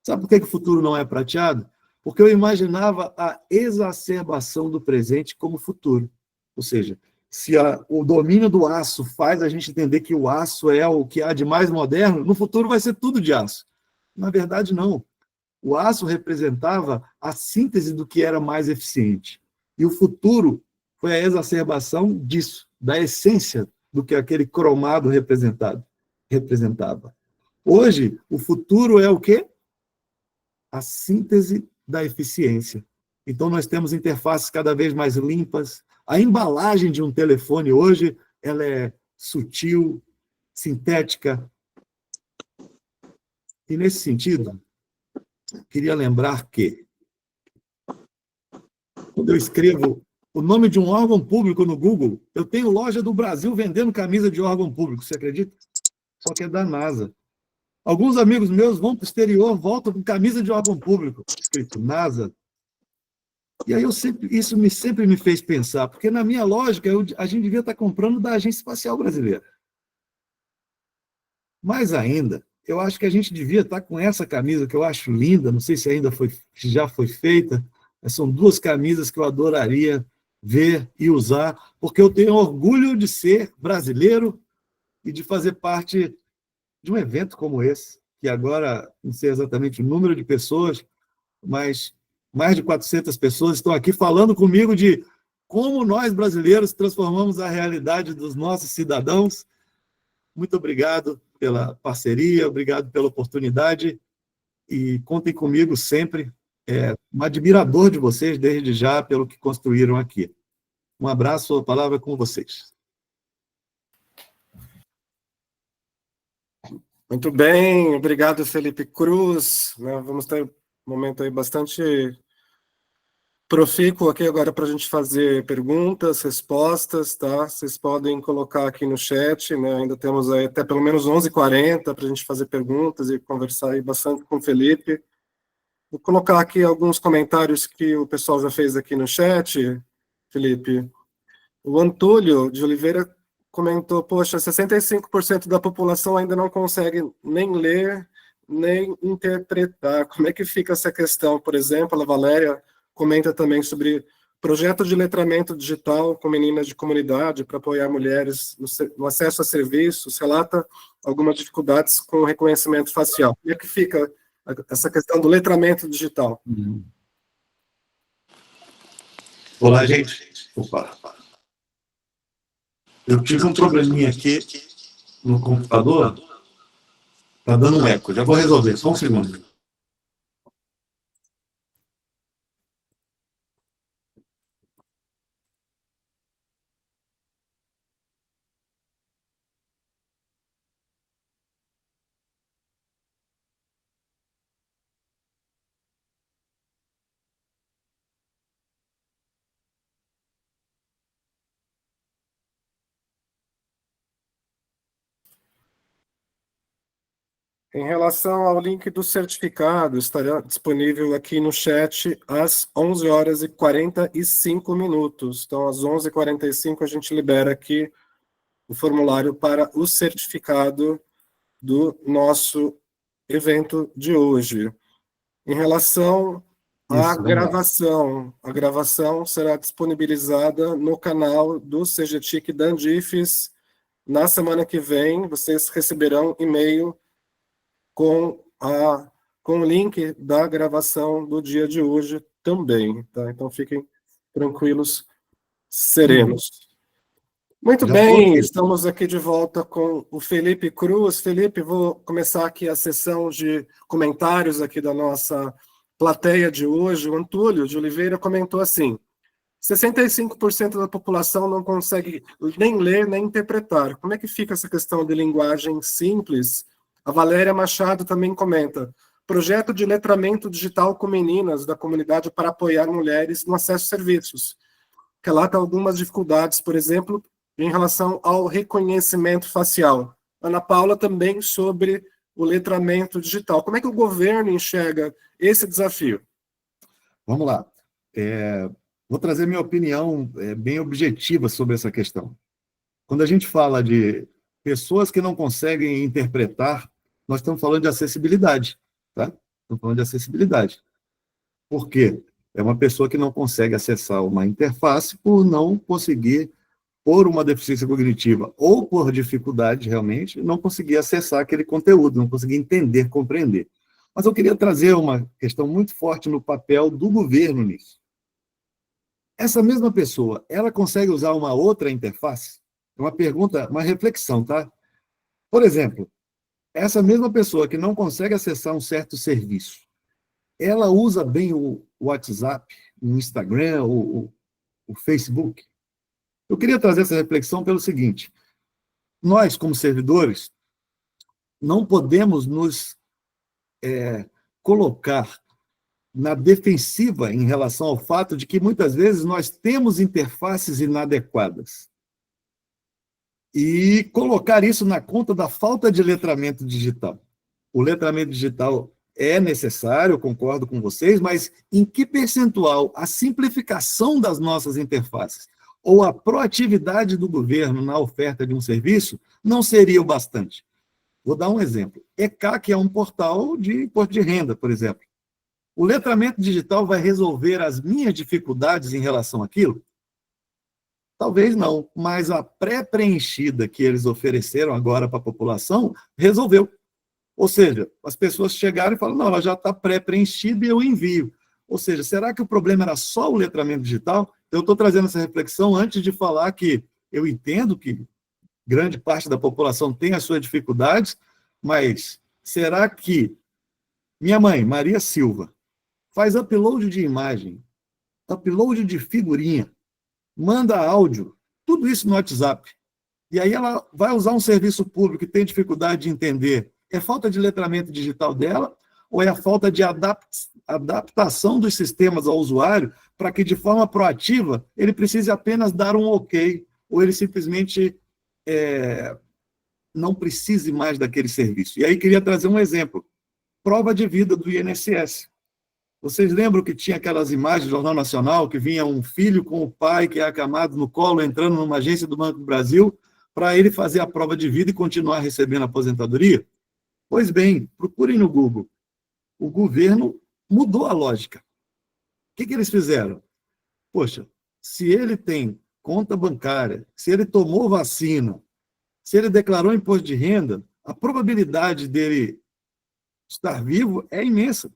Sabe por que o futuro não é prateado? Porque eu imaginava a exacerbação do presente como futuro. Ou seja, se o domínio do aço faz a gente entender que o aço é o que há de mais moderno, no futuro vai ser tudo de aço. Na verdade, não. O aço representava a síntese do que era mais eficiente. E o futuro foi a exacerbação disso, da essência do que aquele cromado representava. Hoje, o futuro é o quê? A síntese da eficiência. Então, nós temos interfaces cada vez mais limpas. A embalagem de um telefone hoje, ela é sutil, sintética. E, nesse sentido, queria lembrar que, quando eu escrevo o nome de um órgão público no Google, eu tenho loja do Brasil vendendo camisa de órgão público, você acredita? Só que é da NASA. Alguns amigos meus vão para o exterior, voltam com camisa de órgão público, escrito NASA. E aí isso sempre me fez pensar, porque na minha lógica, a gente devia estar comprando da Agência Espacial Brasileira. Mais ainda, eu acho que a gente devia estar com essa camisa, que eu acho linda, não sei se já foi feita, mas são 2 camisas que eu adoraria ver e usar, porque eu tenho orgulho de ser brasileiro e de fazer parte de um evento como esse, que agora, não sei exatamente o número de pessoas, mas mais de 400 pessoas estão aqui falando comigo de como nós, brasileiros, transformamos a realidade dos nossos cidadãos. Muito obrigado pela parceria, obrigado pela oportunidade, e contem comigo sempre. Um admirador de vocês, desde já, pelo que construíram aqui. Um abraço, a palavra é com vocês. Muito bem, obrigado, Felipe Cruz. Vamos ter um momento aí bastante profícuo aqui agora para a gente fazer perguntas, respostas, tá? Vocês podem colocar aqui no chat, né? Ainda temos aí até pelo menos 11h40 para a gente fazer perguntas e conversar aí bastante com o Felipe. Vou colocar aqui alguns comentários que o pessoal já fez aqui no chat, Felipe. O Antônio de Oliveira comentou, poxa, 65% da população ainda não consegue nem ler, nem interpretar. Como é que fica essa questão? Por exemplo, a Valéria comenta também sobre projeto de letramento digital com meninas de comunidade para apoiar mulheres no acesso a serviços, relata algumas dificuldades com o reconhecimento facial. Como é que fica essa questão do letramento digital? Olá, gente. Opa. Eu tive um probleminha aqui no computador. Está dando um eco. Já vou resolver. Só um segundo. Em relação ao link do certificado, estará disponível aqui no chat às 11h45. Então, às 11h45, a gente libera aqui o formulário para o certificado do nosso evento de hoje. Em relação à gravação, a gravação será disponibilizada no canal do CGTIC da Andifes. Na semana que vem, vocês receberão e-mail com o link da gravação do dia de hoje também, tá? Então fiquem tranquilos, serenos. Muito bem, estamos aqui de volta com o Felipe Cruz. Felipe, vou começar aqui a sessão de comentários aqui da nossa plateia de hoje. O Antônio de Oliveira comentou assim: 65% da população não consegue nem ler nem interpretar. Como é que fica essa questão de linguagem simples? A Valéria Machado também comenta: projeto de letramento digital com meninas da comunidade para apoiar mulheres no acesso a serviços. Relata algumas dificuldades, por exemplo, em relação ao reconhecimento facial. Ana Paula também sobre o letramento digital. Como é que o governo enxerga esse desafio? Vamos lá. Vou trazer minha opinião bem objetiva sobre essa questão. Quando a gente fala de pessoas que não conseguem interpretar, nós estamos falando de acessibilidade, tá? Estamos falando de acessibilidade. Por quê? É uma pessoa que não consegue acessar uma interface por não conseguir por uma deficiência cognitiva ou por dificuldade, realmente, não conseguia acessar aquele conteúdo, não conseguia entender, compreender. Mas eu queria trazer uma questão muito forte no papel do governo nisso. Essa mesma pessoa, ela consegue usar uma outra interface? É uma pergunta, uma reflexão, tá? Por exemplo, essa mesma pessoa que não consegue acessar um certo serviço, ela usa bem o WhatsApp, o Instagram, o Facebook? Eu queria trazer essa reflexão pelo seguinte: nós, como servidores, não podemos nos colocar na defensiva em relação ao fato de que, muitas vezes, nós temos interfaces inadequadas. E colocar isso na conta da falta de letramento digital. O letramento digital é necessário, eu concordo com vocês, mas em que percentual a simplificação das nossas interfaces ou a proatividade do governo na oferta de um serviço não seria o bastante? Vou dar um exemplo. ECAC é um portal de imposto de renda, por exemplo. O letramento digital vai resolver as minhas dificuldades em relação àquilo? Talvez não, mas a pré-preenchida que eles ofereceram agora para a população resolveu. Ou seja, as pessoas chegaram e falaram, não, ela já está pré-preenchida e eu envio. Ou seja, será que o problema era só o letramento digital? Eu estou trazendo essa reflexão antes de falar que eu entendo que grande parte da população tem as suas dificuldades, mas será que minha mãe, Maria Silva, faz upload de imagem, upload de figurinha, manda áudio, tudo isso no WhatsApp, e aí ela vai usar um serviço público que tem dificuldade de entender? É falta de letramento digital dela ou é a falta de adaptação dos sistemas ao usuário para que, de forma proativa, ele precise apenas dar um ok, ou ele simplesmente não precise mais daquele serviço? E aí queria trazer um exemplo. Prova de vida do INSS. Vocês lembram que tinha aquelas imagens do Jornal Nacional que vinha um filho com o pai que é acamado no colo, entrando numa agência do Banco do Brasil, para ele fazer a prova de vida e continuar recebendo aposentadoria? Pois bem, procurem no Google. O governo mudou a lógica. O que eles fizeram? Poxa, se ele tem conta bancária, se ele tomou vacina, se ele declarou imposto de renda, a probabilidade dele estar vivo é imensa.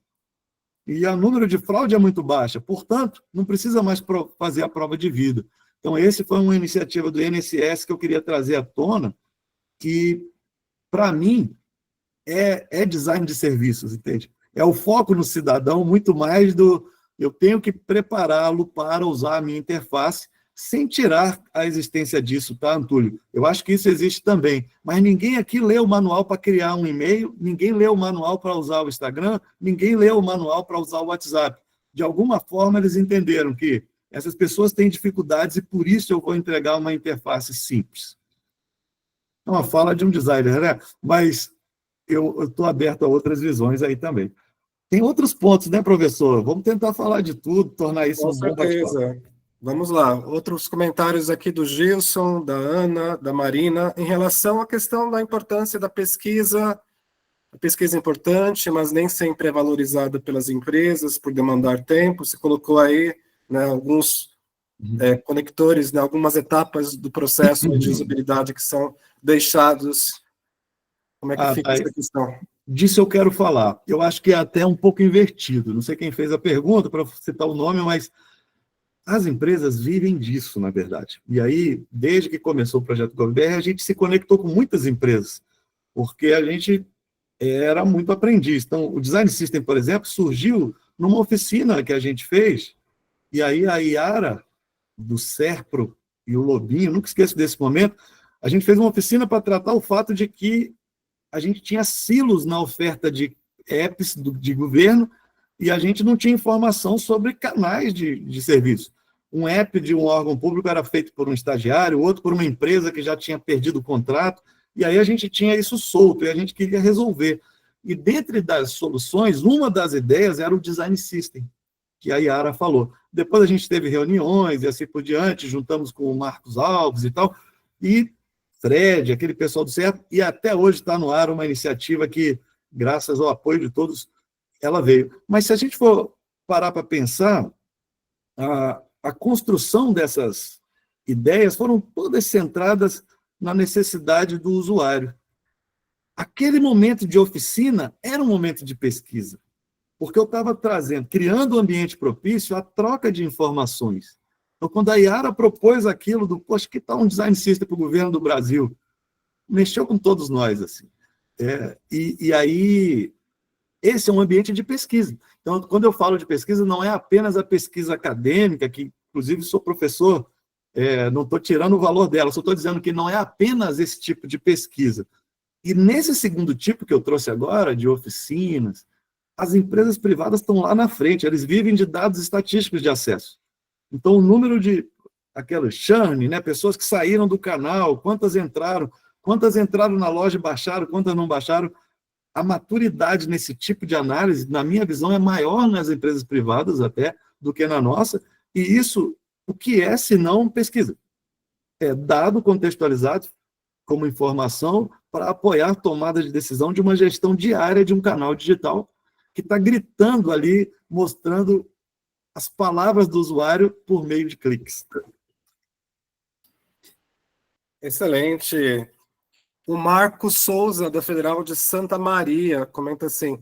E o número de fraude é muito baixa. Portanto, não precisa mais fazer a prova de vida. Então, essa foi uma iniciativa do INSS que eu queria trazer à tona, que, para mim, é design de serviços, entende? É o foco no cidadão, muito mais do eu tenho que prepará-lo para usar a minha interface, sem tirar a existência disso, tá, Antúlio? Eu acho que isso existe também, mas ninguém aqui lê o manual para criar um e-mail, ninguém lê o manual para usar o Instagram, ninguém lê o manual para usar o WhatsApp. De alguma forma, eles entenderam que essas pessoas têm dificuldades e por isso eu vou entregar uma interface simples. É uma fala de um designer, né? Mas eu estou aberto a outras visões aí também. Tem outros pontos, né, professor? Vamos tentar falar de tudo, tornar isso Com certeza. Vamos lá. Outros comentários aqui do Gilson, da Ana, da Marina, em relação à questão da importância da pesquisa. A pesquisa é importante, mas nem sempre é valorizada pelas empresas por demandar tempo. Você colocou aí, né, alguns conectores, né, algumas etapas do processo de usabilidade que são deixados. Como é que fica essa questão? Disso eu quero falar. Eu acho que é até um pouco invertido. Não sei quem fez a pergunta, para citar o nome, mas as empresas vivem disso, na verdade. E aí, desde que começou o projeto GovBR, a gente se conectou com muitas empresas, porque a gente era muito aprendiz. Então, o Design System, por exemplo, surgiu numa oficina que a gente fez, e aí a Iara, do Serpro e o Lobinho, nunca esqueço desse momento, a gente fez uma oficina para tratar o fato de que a gente tinha silos na oferta de apps de governo e a gente não tinha informação sobre canais de serviço. Um app de um órgão público era feito por um estagiário, outro por uma empresa que já tinha perdido o contrato, e aí a gente tinha isso solto, e a gente queria resolver. E dentre das soluções, uma das ideias era o Design System, que a Iara falou. Depois a gente teve reuniões e assim por diante, juntamos com o Marcos Alves e tal, e Fred, aquele pessoal do CERP, e até hoje está no ar uma iniciativa que, graças ao apoio de todos, ela veio. Mas se a gente for parar para pensar, a construção dessas ideias foram todas centradas na necessidade do usuário. Aquele momento de oficina era um momento de pesquisa, porque eu estava criando um ambiente propício à troca de informações. Então, quando a Yara propôs aquilo do, poxa, que tal um design system para o governo do Brasil? Mexeu com todos nós, assim. E aí, esse é um ambiente de pesquisa. Então, quando eu falo de pesquisa, não é apenas a pesquisa acadêmica, que, inclusive, sou professor, não estou tirando o valor dela, só estou dizendo que não é apenas esse tipo de pesquisa. E nesse segundo tipo que eu trouxe agora, de oficinas, as empresas privadas estão lá na frente, eles vivem de dados estatísticos de acesso. Então, o número de aquela churn, né, pessoas que saíram do canal, quantas entraram na loja e baixaram, quantas não baixaram, a maturidade nesse tipo de análise, na minha visão, é maior nas empresas privadas até do que na nossa, e isso, o que é, se não pesquisa? É dado contextualizado como informação para apoiar a tomada de decisão de uma gestão diária de um canal digital que está gritando ali, mostrando as palavras do usuário por meio de cliques. Excelente. O Marcos Souza, da Federal de Santa Maria, comenta assim: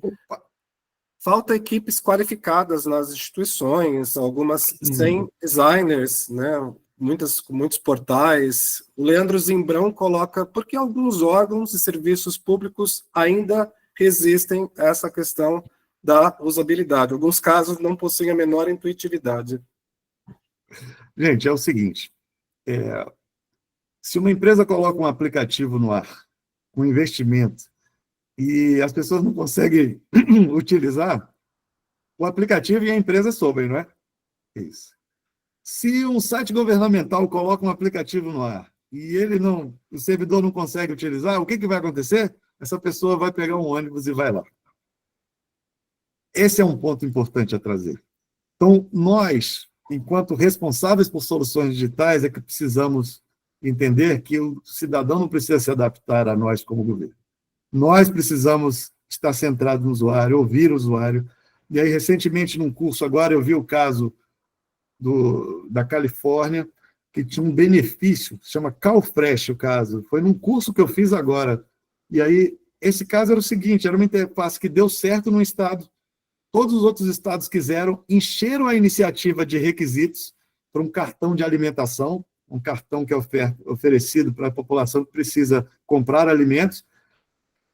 falta equipes qualificadas nas instituições, algumas sem designers, né? Muitos portais. O Leandro Zimbrão coloca: por que alguns órgãos e serviços públicos ainda resistem a essa questão da usabilidade? Alguns casos não possuem a menor intuitividade. Gente, é o seguinte, se uma empresa coloca um aplicativo no ar, com investimento, e as pessoas não conseguem utilizar, o aplicativo e a empresa sobem, não é? Isso. Se um site governamental coloca um aplicativo no ar e o servidor não consegue utilizar, o que vai acontecer? Essa pessoa vai pegar um ônibus e vai lá. Esse é um ponto importante a trazer. Então, nós, enquanto responsáveis por soluções digitais, é que precisamos entender que o cidadão não precisa se adaptar a nós como governo. Nós precisamos estar centrados no usuário, ouvir o usuário. E aí, recentemente, num curso, agora eu vi o caso da Califórnia, que tinha um benefício, chama CalFresh o caso. Foi num curso que eu fiz agora. E aí, esse caso era o seguinte, era uma interface que deu certo no estado. Todos os outros estados quiseram, encheram a iniciativa de requisitos para um cartão de alimentação, um cartão que é oferecido para a população que precisa comprar alimentos.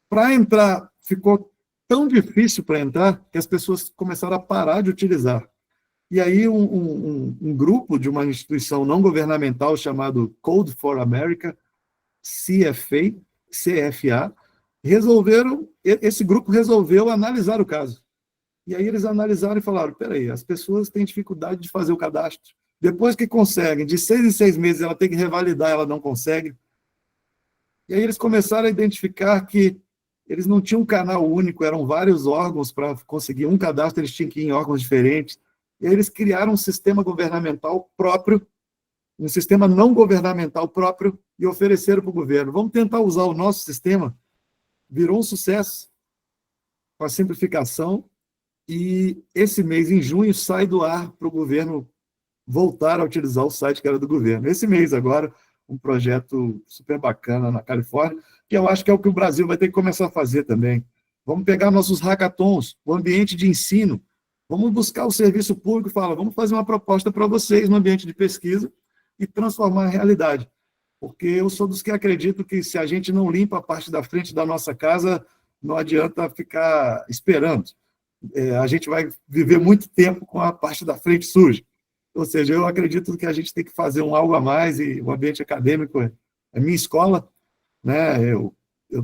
Para entrar, ficou tão difícil para entrar que as pessoas começaram a parar de utilizar. E aí um grupo de uma instituição não governamental chamado Code for America, CFA, esse grupo resolveu analisar o caso. E aí eles analisaram e falaram, peraí, as pessoas têm dificuldade de fazer o cadastro. Depois que conseguem, de 6 em 6 meses, ela tem que revalidar, ela não consegue. E aí eles começaram a identificar que eles não tinham um canal único, eram vários órgãos para conseguir um cadastro, eles tinham que ir em órgãos diferentes. E aí eles criaram um sistema governamental próprio, um sistema não governamental próprio, e ofereceram para o governo. Vamos tentar usar o nosso sistema. Virou um sucesso com a simplificação. E esse mês, em junho, sai do ar para o governo voltar a utilizar o site que era do governo. Esse mês, agora, um projeto super bacana na Califórnia, que eu acho que é o que o Brasil vai ter que começar a fazer também. Vamos pegar nossos hackathons, o ambiente de ensino, vamos buscar o serviço público e falar, vamos fazer uma proposta para vocês no ambiente de pesquisa e transformar a realidade. Porque eu sou dos que acredito que se a gente não limpa a parte da frente da nossa casa, não adianta ficar esperando. A gente vai viver muito tempo com a parte da frente suja. Ou seja, eu acredito que a gente tem que fazer algo a mais, e o ambiente acadêmico é minha escola, né? Eu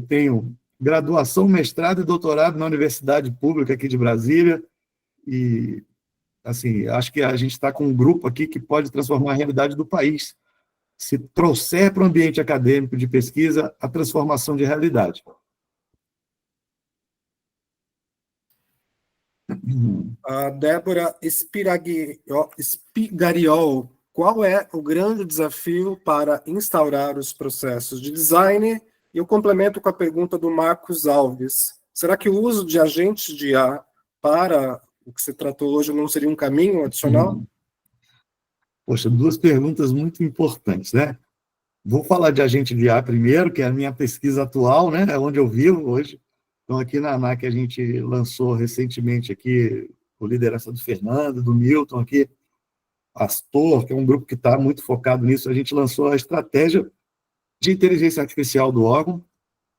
tenho graduação, mestrado e doutorado na Universidade Pública aqui de Brasília, e assim, acho que a gente está com um grupo aqui que pode transformar a realidade do país, se trouxer para o ambiente acadêmico de pesquisa a transformação de realidade. A Débora Spigariol, qual é o grande desafio para instaurar os processos de design? E eu complemento com a pergunta do Marcos Alves. Será que o uso de agentes de IA para o que se tratou hoje não seria um caminho adicional? Poxa, duas perguntas muito importantes, né? Vou falar de agente de IA primeiro, que é a minha pesquisa atual, né? É onde eu vivo hoje. Então, aqui na ANAC, a gente lançou recentemente aqui, com liderança do Fernando, do Milton, aqui, Astor, que é um grupo que está muito focado nisso, a gente lançou a estratégia de inteligência artificial do órgão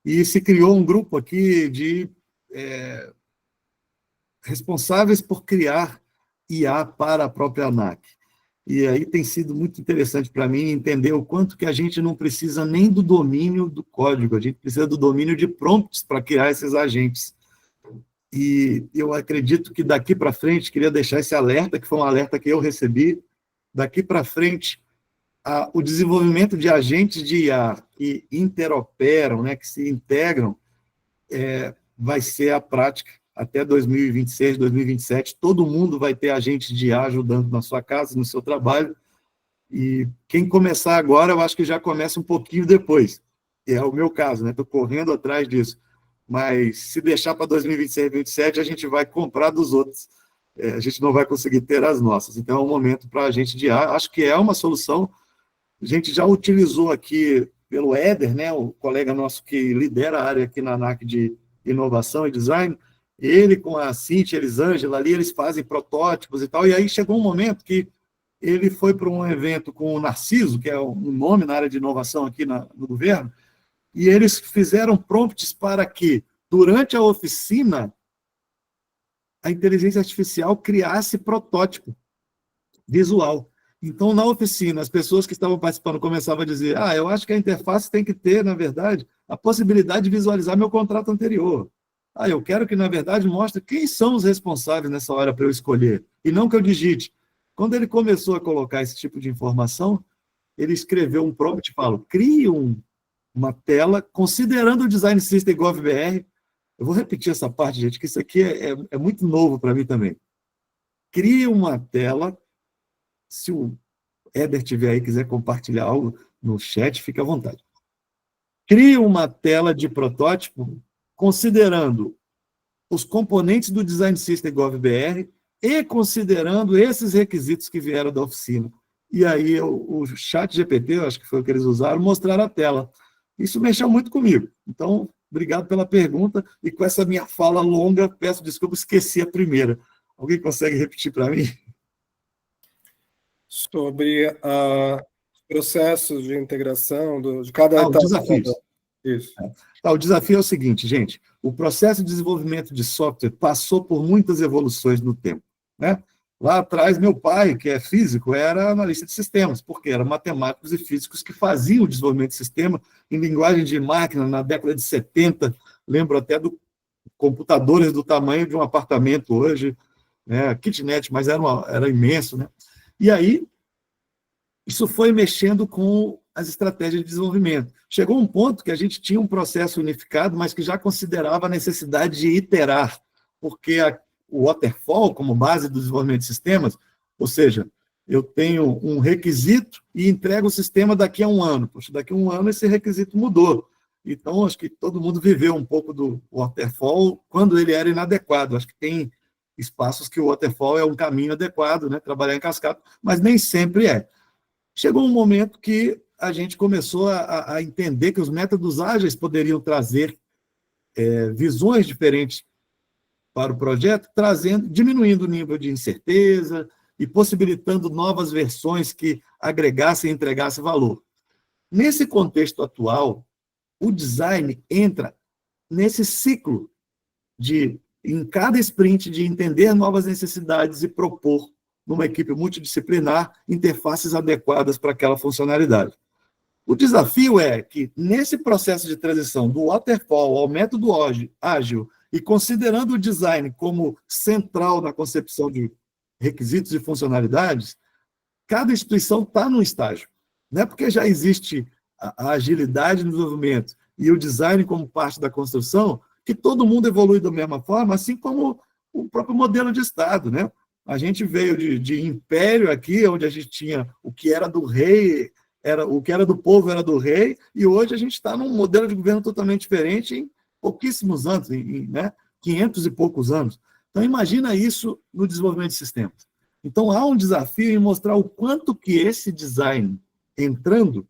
e se criou um grupo aqui de responsáveis por criar IA para a própria ANAC. E aí tem sido muito interessante para mim entender o quanto que a gente não precisa nem do domínio do código, a gente precisa do domínio de prompts para criar esses agentes. E eu acredito que daqui para frente, queria deixar esse alerta, que foi um alerta que eu recebi, daqui para frente, o desenvolvimento de agentes de IA que interoperam, né, que se integram, vai ser a prática até 2026, 2027, todo mundo vai ter agente de IA ajudando na sua casa, no seu trabalho, e quem começar agora, eu acho que já começa um pouquinho depois, é o meu caso, né? Estou correndo atrás disso, mas se deixar para 2026, 2027, a gente vai comprar dos outros, a gente não vai conseguir ter as nossas, então é um momento para agente de IA, acho que é uma solução, a gente já utilizou aqui pelo Éder, né, o colega nosso que lidera a área aqui na ANAC de inovação e design, ele com a Cíntia, Elisângela ali, eles fazem protótipos e tal, e aí chegou um momento que ele foi para um evento com o Narciso, que é um nome na área de inovação aqui no governo, e eles fizeram prompts para que, durante a oficina, a inteligência artificial criasse protótipo visual. Então, na oficina, as pessoas que estavam participando começavam a dizer, eu acho que a interface tem que ter, na verdade, a possibilidade de visualizar meu contrato anterior. Eu quero que, na verdade, mostre quem são os responsáveis nessa hora para eu escolher, e não que eu digite. Quando ele começou a colocar esse tipo de informação, ele escreveu um prompt e falou, crie uma tela, considerando o Design System GovBR, eu vou repetir essa parte, gente, que isso aqui é muito novo para mim também. Crie uma tela, se o Éder tiver aí, quiser compartilhar algo no chat, fique à vontade. Crie uma tela de protótipo considerando os componentes do Design System GovBR e considerando esses requisitos que vieram da oficina. E aí o ChatGPT, eu acho que foi o que eles usaram, mostraram a tela. Isso mexeu muito comigo. Então, obrigado pela pergunta, e com essa minha fala longa, peço desculpa, esqueci a primeira. Alguém consegue repetir para mim? Sobre processos de integração de cada etapa. Desafios. Isso. O desafio é o seguinte, gente, o processo de desenvolvimento de software passou por muitas evoluções no tempo, né? Lá atrás, meu pai, que é físico, era analista de sistemas, porque eram matemáticos e físicos que faziam o desenvolvimento de sistema em linguagem de máquina na década de 70, lembro até do computadores do tamanho de um apartamento hoje, né? Kitnet, mas era imenso, né? E aí, isso foi mexendo com as estratégias de desenvolvimento. Chegou um ponto que a gente tinha um processo unificado, mas que já considerava a necessidade de iterar, porque o waterfall, como base do desenvolvimento de sistemas, ou seja, eu tenho um requisito e entrego o sistema daqui a um ano. Poxa, daqui a um ano esse requisito mudou. Então, acho que todo mundo viveu um pouco do waterfall quando ele era inadequado. Acho que tem espaços que o waterfall é um caminho adequado, né? Trabalhar em cascata, mas nem sempre é. Chegou um momento que a gente começou a entender que os métodos ágeis poderiam trazer visões diferentes para o projeto, diminuindo o nível de incerteza e possibilitando novas versões que agregassem e entregassem valor. Nesse contexto atual, o design entra nesse ciclo em cada sprint, de entender novas necessidades e propor, numa equipe multidisciplinar, interfaces adequadas para aquela funcionalidade. O desafio é que, nesse processo de transição do waterfall ao método ágil, e considerando o design como central na concepção de requisitos e funcionalidades, cada instituição está num estágio. Não é porque já existe a agilidade no desenvolvimento e o design como parte da construção que todo mundo evolui da mesma forma, assim como o próprio modelo de Estado, né? A gente veio de império aqui, onde a gente tinha o que era do rei, o que era do povo era do rei, e hoje a gente está num modelo de governo totalmente diferente em pouquíssimos anos, né? 500 e poucos anos. Então, imagina isso no desenvolvimento de sistemas. Então, há um desafio em mostrar o quanto que esse design, entrando,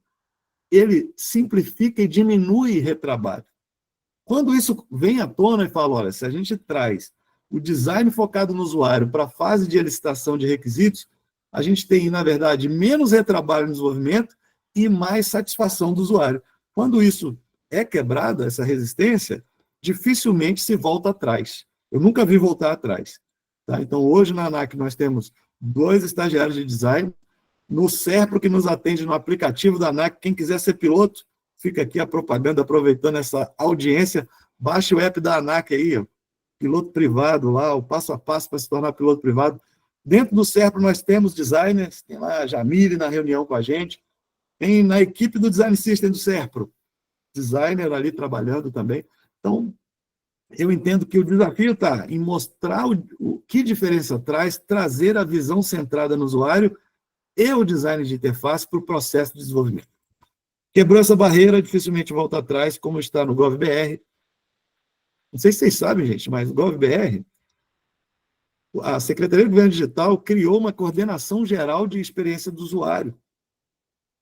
ele simplifica e diminui retrabalho. Quando isso vem à tona e fala, olha, se a gente traz o design focado no usuário para a fase de elicitação de requisitos, a gente tem, na verdade, menos retrabalho no desenvolvimento e mais satisfação do usuário. Quando isso é quebrado, essa resistência, dificilmente se volta atrás. Eu nunca vi voltar atrás. Tá? Então, hoje na ANAC nós temos 2 estagiários de design, no Serpro, que nos atende no aplicativo da ANAC, quem quiser ser piloto, fica aqui a propaganda, aproveitando essa audiência, baixe o app da ANAC aí, ó, piloto privado lá, o passo a passo para se tornar piloto privado. Dentro do Serpro nós temos designers, tem lá a Jamile na reunião com a gente, tem na equipe do Design System do Serpro, designer ali trabalhando também. Então, eu entendo que o desafio está em mostrar o que diferença traz, trazer a visão centrada no usuário e o design de interface para o processo de desenvolvimento. Quebrou essa barreira, dificilmente volta atrás, como está no GovBR. Não sei se vocês sabem, gente, mas o GovBR, a Secretaria de Governo Digital criou uma coordenação geral de experiência do usuário.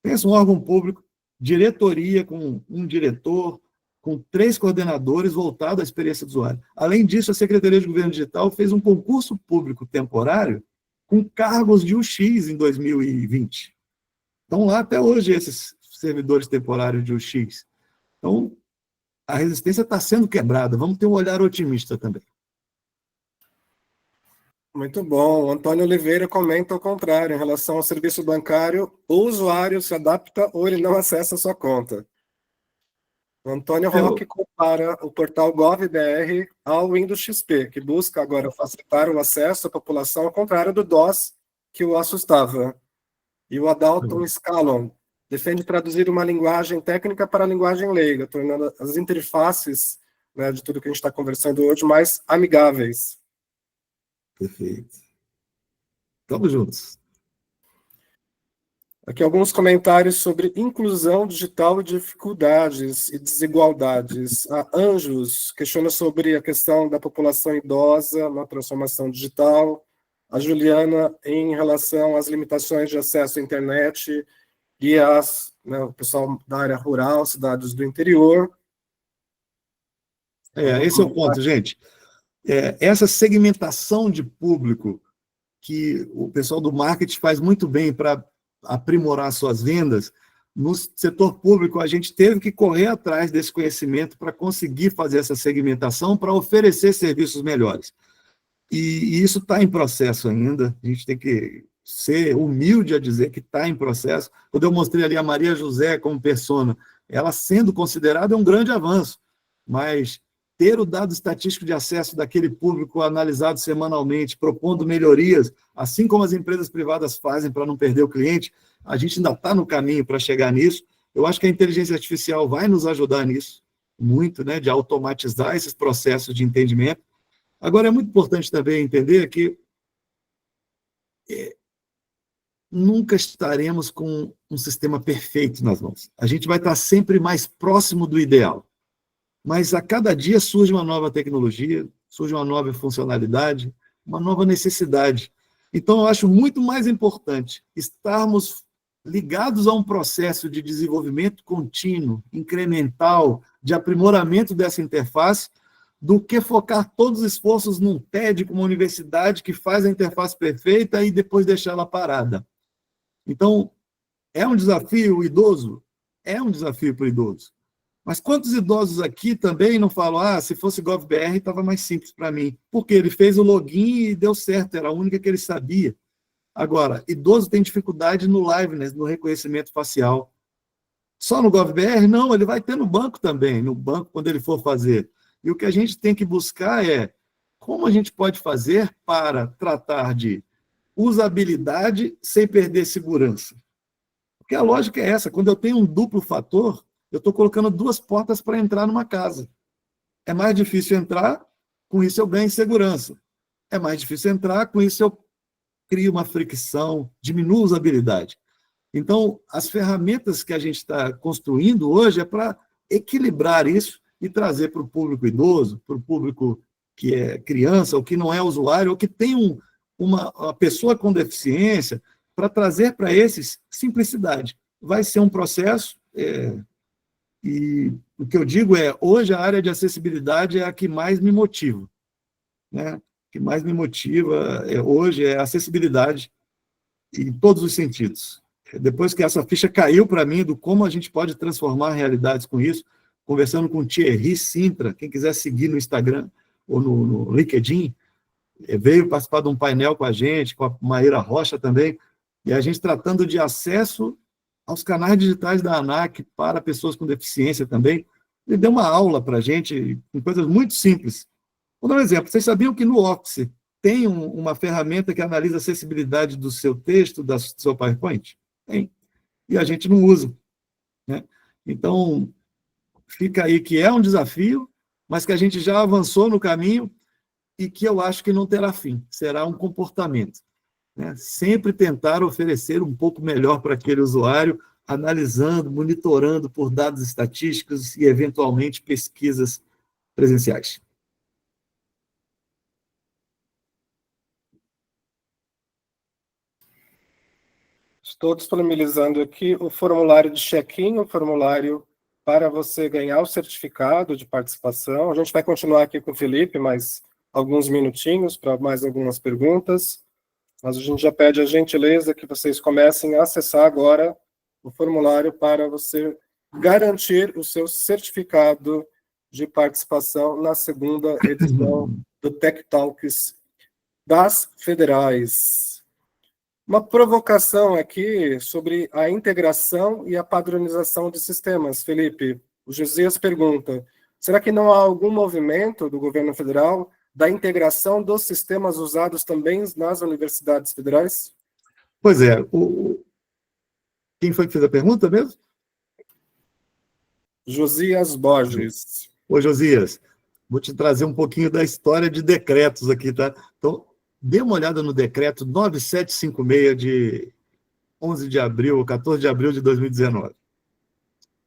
Pensa um órgão público, diretoria com um diretor, com 3 coordenadores voltados à experiência do usuário. Além disso, a Secretaria de Governo Digital fez um concurso público temporário com cargos de UX em 2020. Estão lá até hoje esses servidores temporários de UX. Então, a resistência está sendo quebrada. Vamos ter um olhar otimista também. Muito bom. O Antônio Oliveira comenta o contrário. Em relação ao serviço bancário, o usuário se adapta ou ele não acessa a sua conta. O Antônio Roque compara o portal GovBR ao Windows XP, que busca agora facilitar o acesso à população, ao contrário do DOS, que o assustava. E o Adalton Scallon defende traduzir uma linguagem técnica para a linguagem leiga, tornando as interfaces, né, de tudo que a gente está conversando hoje mais amigáveis. Perfeito. Estamos juntos. Aqui alguns comentários sobre inclusão digital e dificuldades e desigualdades. A Anjos questiona sobre a questão da população idosa na transformação digital. A Juliana, em relação às limitações de acesso à internet e o pessoal da área rural, cidades do interior. Esse é o ponto, gente. Essa segmentação de público que o pessoal do marketing faz muito bem para aprimorar suas vendas, no setor público a gente teve que correr atrás desse conhecimento para conseguir fazer essa segmentação, para oferecer serviços melhores. E isso está em processo ainda, a gente tem que ser humilde a dizer que está em processo. Quando eu mostrei ali a Maria José como persona, ela sendo considerada é um grande avanço, mas ter o dado estatístico de acesso daquele público analisado semanalmente, propondo melhorias, assim como as empresas privadas fazem para não perder o cliente, a gente ainda está no caminho para chegar nisso. Eu acho que a inteligência artificial vai nos ajudar nisso, muito, né, de automatizar esses processos de entendimento. Agora, é muito importante também entender que nunca estaremos com um sistema perfeito nas mãos. A gente vai estar sempre mais próximo do ideal. Mas a cada dia surge uma nova tecnologia, surge uma nova funcionalidade, uma nova necessidade. Então, eu acho muito mais importante estarmos ligados a um processo de desenvolvimento contínuo, incremental, de aprimoramento dessa interface, do que focar todos os esforços num TED com uma universidade que faz a interface perfeita e depois deixar ela parada. Então, é um desafio o idoso? É um desafio para o idoso. Mas quantos idosos aqui também não falam, se fosse GovBR estava mais simples para mim, porque ele fez o login e deu certo, era a única que ele sabia. Agora, idoso tem dificuldade no liveness, no reconhecimento facial. Só no GovBR? Não, ele vai ter no banco também, no banco quando ele for fazer. E o que a gente tem que buscar é como a gente pode fazer para tratar de usabilidade sem perder segurança. Porque a lógica é essa, quando eu tenho um duplo fator, eu estou colocando 2 portas para entrar numa casa. É mais difícil entrar, com isso eu ganho segurança. É mais difícil entrar, com isso eu crio uma fricção, diminuo a usabilidade. Então, as ferramentas que a gente está construindo hoje é para equilibrar isso e trazer para o público idoso, para o público que é criança, ou que não é usuário, ou que tem uma pessoa com deficiência para trazer para esses simplicidade. Vai ser um processo, e o que eu digo é, hoje a área de acessibilidade é a que mais me motiva, né? O que mais me motiva hoje é a acessibilidade em todos os sentidos. Depois que essa ficha caiu para mim do como a gente pode transformar realidades com isso, conversando com o Thierry Sintra, quem quiser seguir no Instagram ou no LinkedIn, veio participar de um painel com a gente, com a Maíra Rocha também, e a gente tratando de acesso aos canais digitais da ANAC para pessoas com deficiência também. Ele deu uma aula para a gente, com coisas muito simples. Vou dar um exemplo. Vocês sabiam que no Office tem uma ferramenta que analisa a acessibilidade do seu texto, do seu PowerPoint? Tem. E a gente não usa, né? Então, fica aí que é um desafio, mas que a gente já avançou no caminho e que eu acho que não terá fim. Será um comportamento, né? Sempre tentar oferecer um pouco melhor para aquele usuário, analisando, monitorando por dados estatísticos e, eventualmente, pesquisas presenciais. Estou disponibilizando aqui o formulário de check-in, o formulário para você ganhar o certificado de participação. A gente vai continuar aqui com o Felipe, mais alguns minutinhos para mais algumas perguntas, mas a gente já pede a gentileza que vocês comecem a acessar agora o formulário para você garantir o seu certificado de participação na segunda edição do Tech Talks das Federais. Uma provocação aqui sobre a integração e a padronização de sistemas. Felipe, o Josias pergunta, será que não há algum movimento do governo federal da integração dos sistemas usados também nas universidades federais? Pois é. Quem foi que fez a pergunta mesmo? Josias Borges. Ô, Josias, vou te trazer um pouquinho da história de decretos aqui, tá? Então, dê uma olhada no decreto 9756 de 11 de abril, ou 14 de abril de 2019.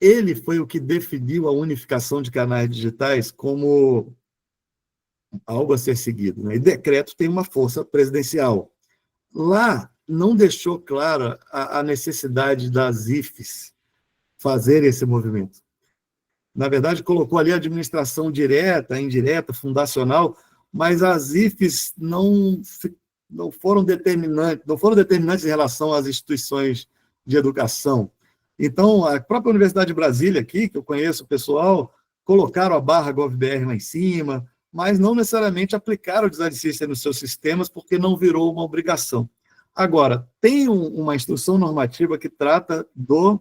Ele foi o que definiu a unificação de canais digitais como algo a ser seguido, né? E decreto tem uma força presidencial. Lá não deixou clara a necessidade das IFES fazerem esse movimento. Na verdade, colocou ali a administração direta, indireta, fundacional, mas as IFES não foram determinantes em relação às instituições de educação. Então, a própria Universidade de Brasília, aqui, que eu conheço o pessoal, colocaram a barra GovBR lá em cima, mas não necessariamente aplicaram o Design System nos seus sistemas, porque não virou uma obrigação. Agora, tem uma instrução normativa que trata do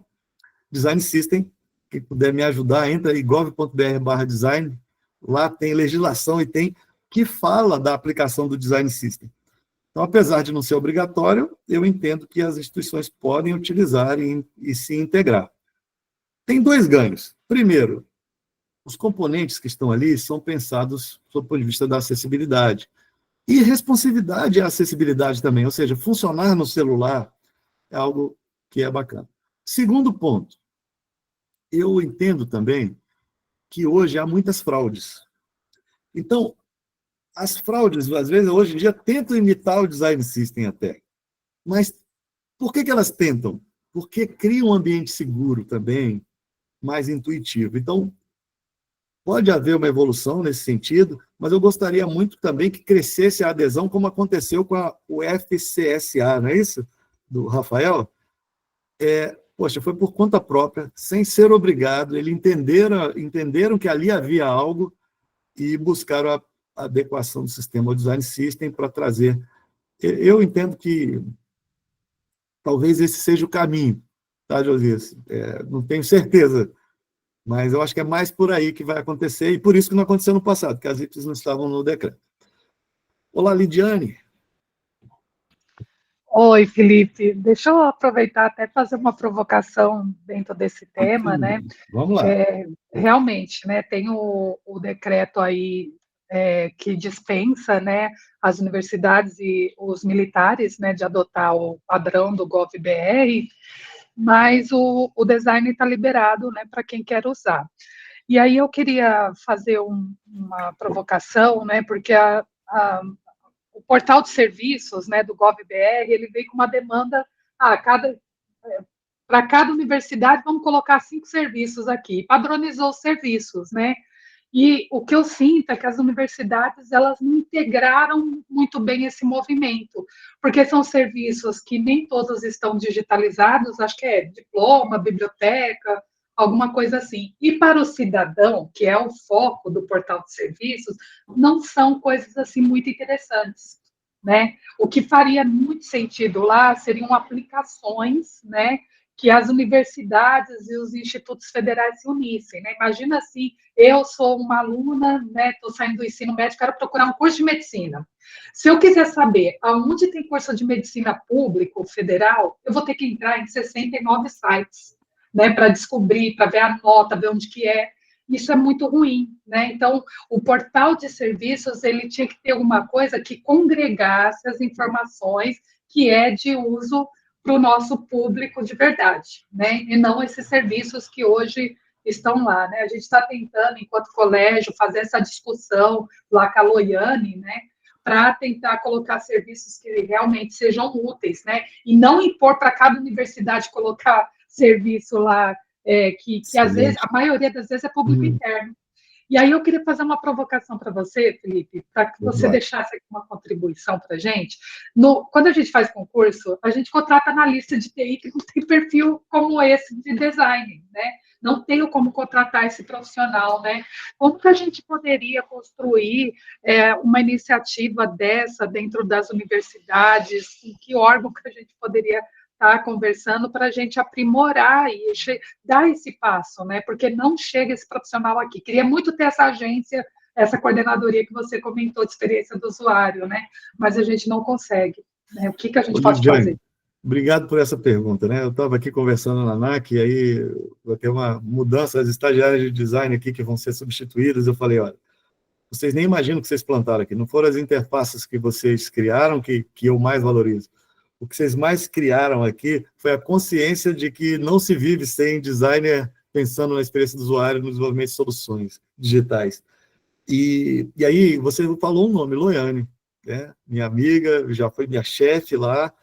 Design System. Quem puder me ajudar, entra em gov.br/design, lá tem legislação e tem que fala da aplicação do Design System. Então, apesar de não ser obrigatório, eu entendo que as instituições podem utilizar e se integrar. Tem dois ganhos. Primeiro, os componentes que estão ali são pensados sob o ponto de vista da acessibilidade. E responsividade é acessibilidade também, ou seja, funcionar no celular é algo que é bacana. Segundo ponto, eu entendo também que hoje há muitas fraudes. Então, as fraudes, às vezes, hoje em dia, tentam imitar o Design System até. Mas por que elas tentam? Porque criam um ambiente seguro também, mais intuitivo. Então, pode haver uma evolução nesse sentido, mas eu gostaria muito também que crescesse a adesão, como aconteceu com o FCSA, não é isso? Do Rafael? Poxa, foi por conta própria, sem ser obrigado, eles entenderam que ali havia algo e buscaram a adequação do sistema ao Design System para trazer. Eu entendo que talvez esse seja o caminho, tá, Josias? Não tenho certeza, mas eu acho que é mais por aí que vai acontecer, e por isso que não aconteceu no passado, porque as IPs não estavam no decreto. Olá, Lidiane. Oi, Felipe. Deixa eu aproveitar até fazer uma provocação dentro desse tema, né? Vamos lá. Realmente, né, tem o decreto aí que dispensa, né, as universidades e os militares, né, de adotar o padrão do GovBR, mas o design está liberado, né, para quem quer usar. E aí eu queria fazer uma provocação, né, porque o portal de serviços, né, do GovBR, ele veio com uma demanda, para cada universidade, vamos colocar 5 serviços aqui, padronizou os serviços, né? E o que eu sinto é que as universidades, elas não integraram muito bem esse movimento, porque são serviços que nem todos estão digitalizados, acho que é diploma, biblioteca, alguma coisa assim. E para o cidadão, que é o foco do portal de serviços, não são coisas assim muito interessantes, né? O que faria muito sentido lá seriam aplicações, né, que as universidades e os institutos federais se unissem, né? Imagina assim, eu sou uma aluna, né, estou saindo do ensino médio, quero procurar um curso de medicina. Se eu quiser saber aonde tem curso de medicina público, federal, eu vou ter que entrar em 69 sites, né, para descobrir, para ver a nota, ver onde que é. Isso é muito ruim, né? Então, o portal de serviços, ele tinha que ter alguma coisa que congregasse as informações que é de uso para o nosso público de verdade, né? E não esses serviços que hoje estão lá, né? A gente está tentando, enquanto colégio, fazer essa discussão lá com a Loiane, né? Para tentar colocar serviços que realmente sejam úteis, né? E não impor para cada universidade colocar serviço lá, que às vezes, a maioria das vezes é público interno. E aí eu queria fazer uma provocação para você, Felipe, para que você deixasse aqui uma contribuição para a gente. Quando a gente faz concurso, a gente contrata analista de TI que não tem perfil como esse de design, né? Não tenho como contratar esse profissional, né? Como que a gente poderia construir uma iniciativa dessa dentro das universidades? Em que órgão que a gente poderia estar conversando para a gente aprimorar e dar esse passo, né? Porque não chega esse profissional aqui. Queria muito ter essa agência, essa coordenadoria que você comentou de experiência do usuário, né? Mas a gente não consegue, né? O que a gente pode fazer? Obrigado por essa pergunta, né? Eu estava aqui conversando na ANAC, e aí vai ter uma mudança das estagiárias de design aqui que vão ser substituídas. Eu falei, olha, vocês nem imaginam o que vocês plantaram aqui. Não foram as interfaces que vocês criaram que eu mais valorizo. O que vocês mais criaram aqui foi a consciência de que não se vive sem designer pensando na experiência do usuário, no desenvolvimento de soluções digitais. E aí você falou um nome, Loiane, né? Minha amiga, já foi minha chefe lá.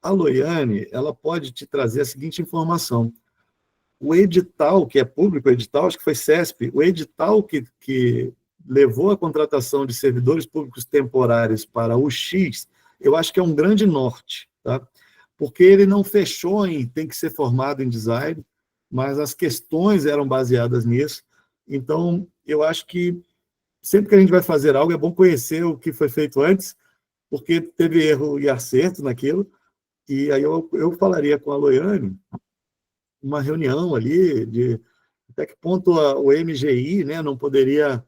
A Loiane, ela pode te trazer a seguinte informação. O edital, que é público, o edital, acho que foi CESP, o edital que levou a contratação de servidores públicos temporários para o X, eu acho que é um grande norte, tá? Porque ele não fechou em tem que ser formado em design, mas as questões eram baseadas nisso. Então, eu acho que sempre que a gente vai fazer algo, é bom conhecer o que foi feito antes, porque teve erro e acerto naquilo. E aí eu falaria com a Loiane, uma reunião ali, de até que ponto o MGI, né, não poderia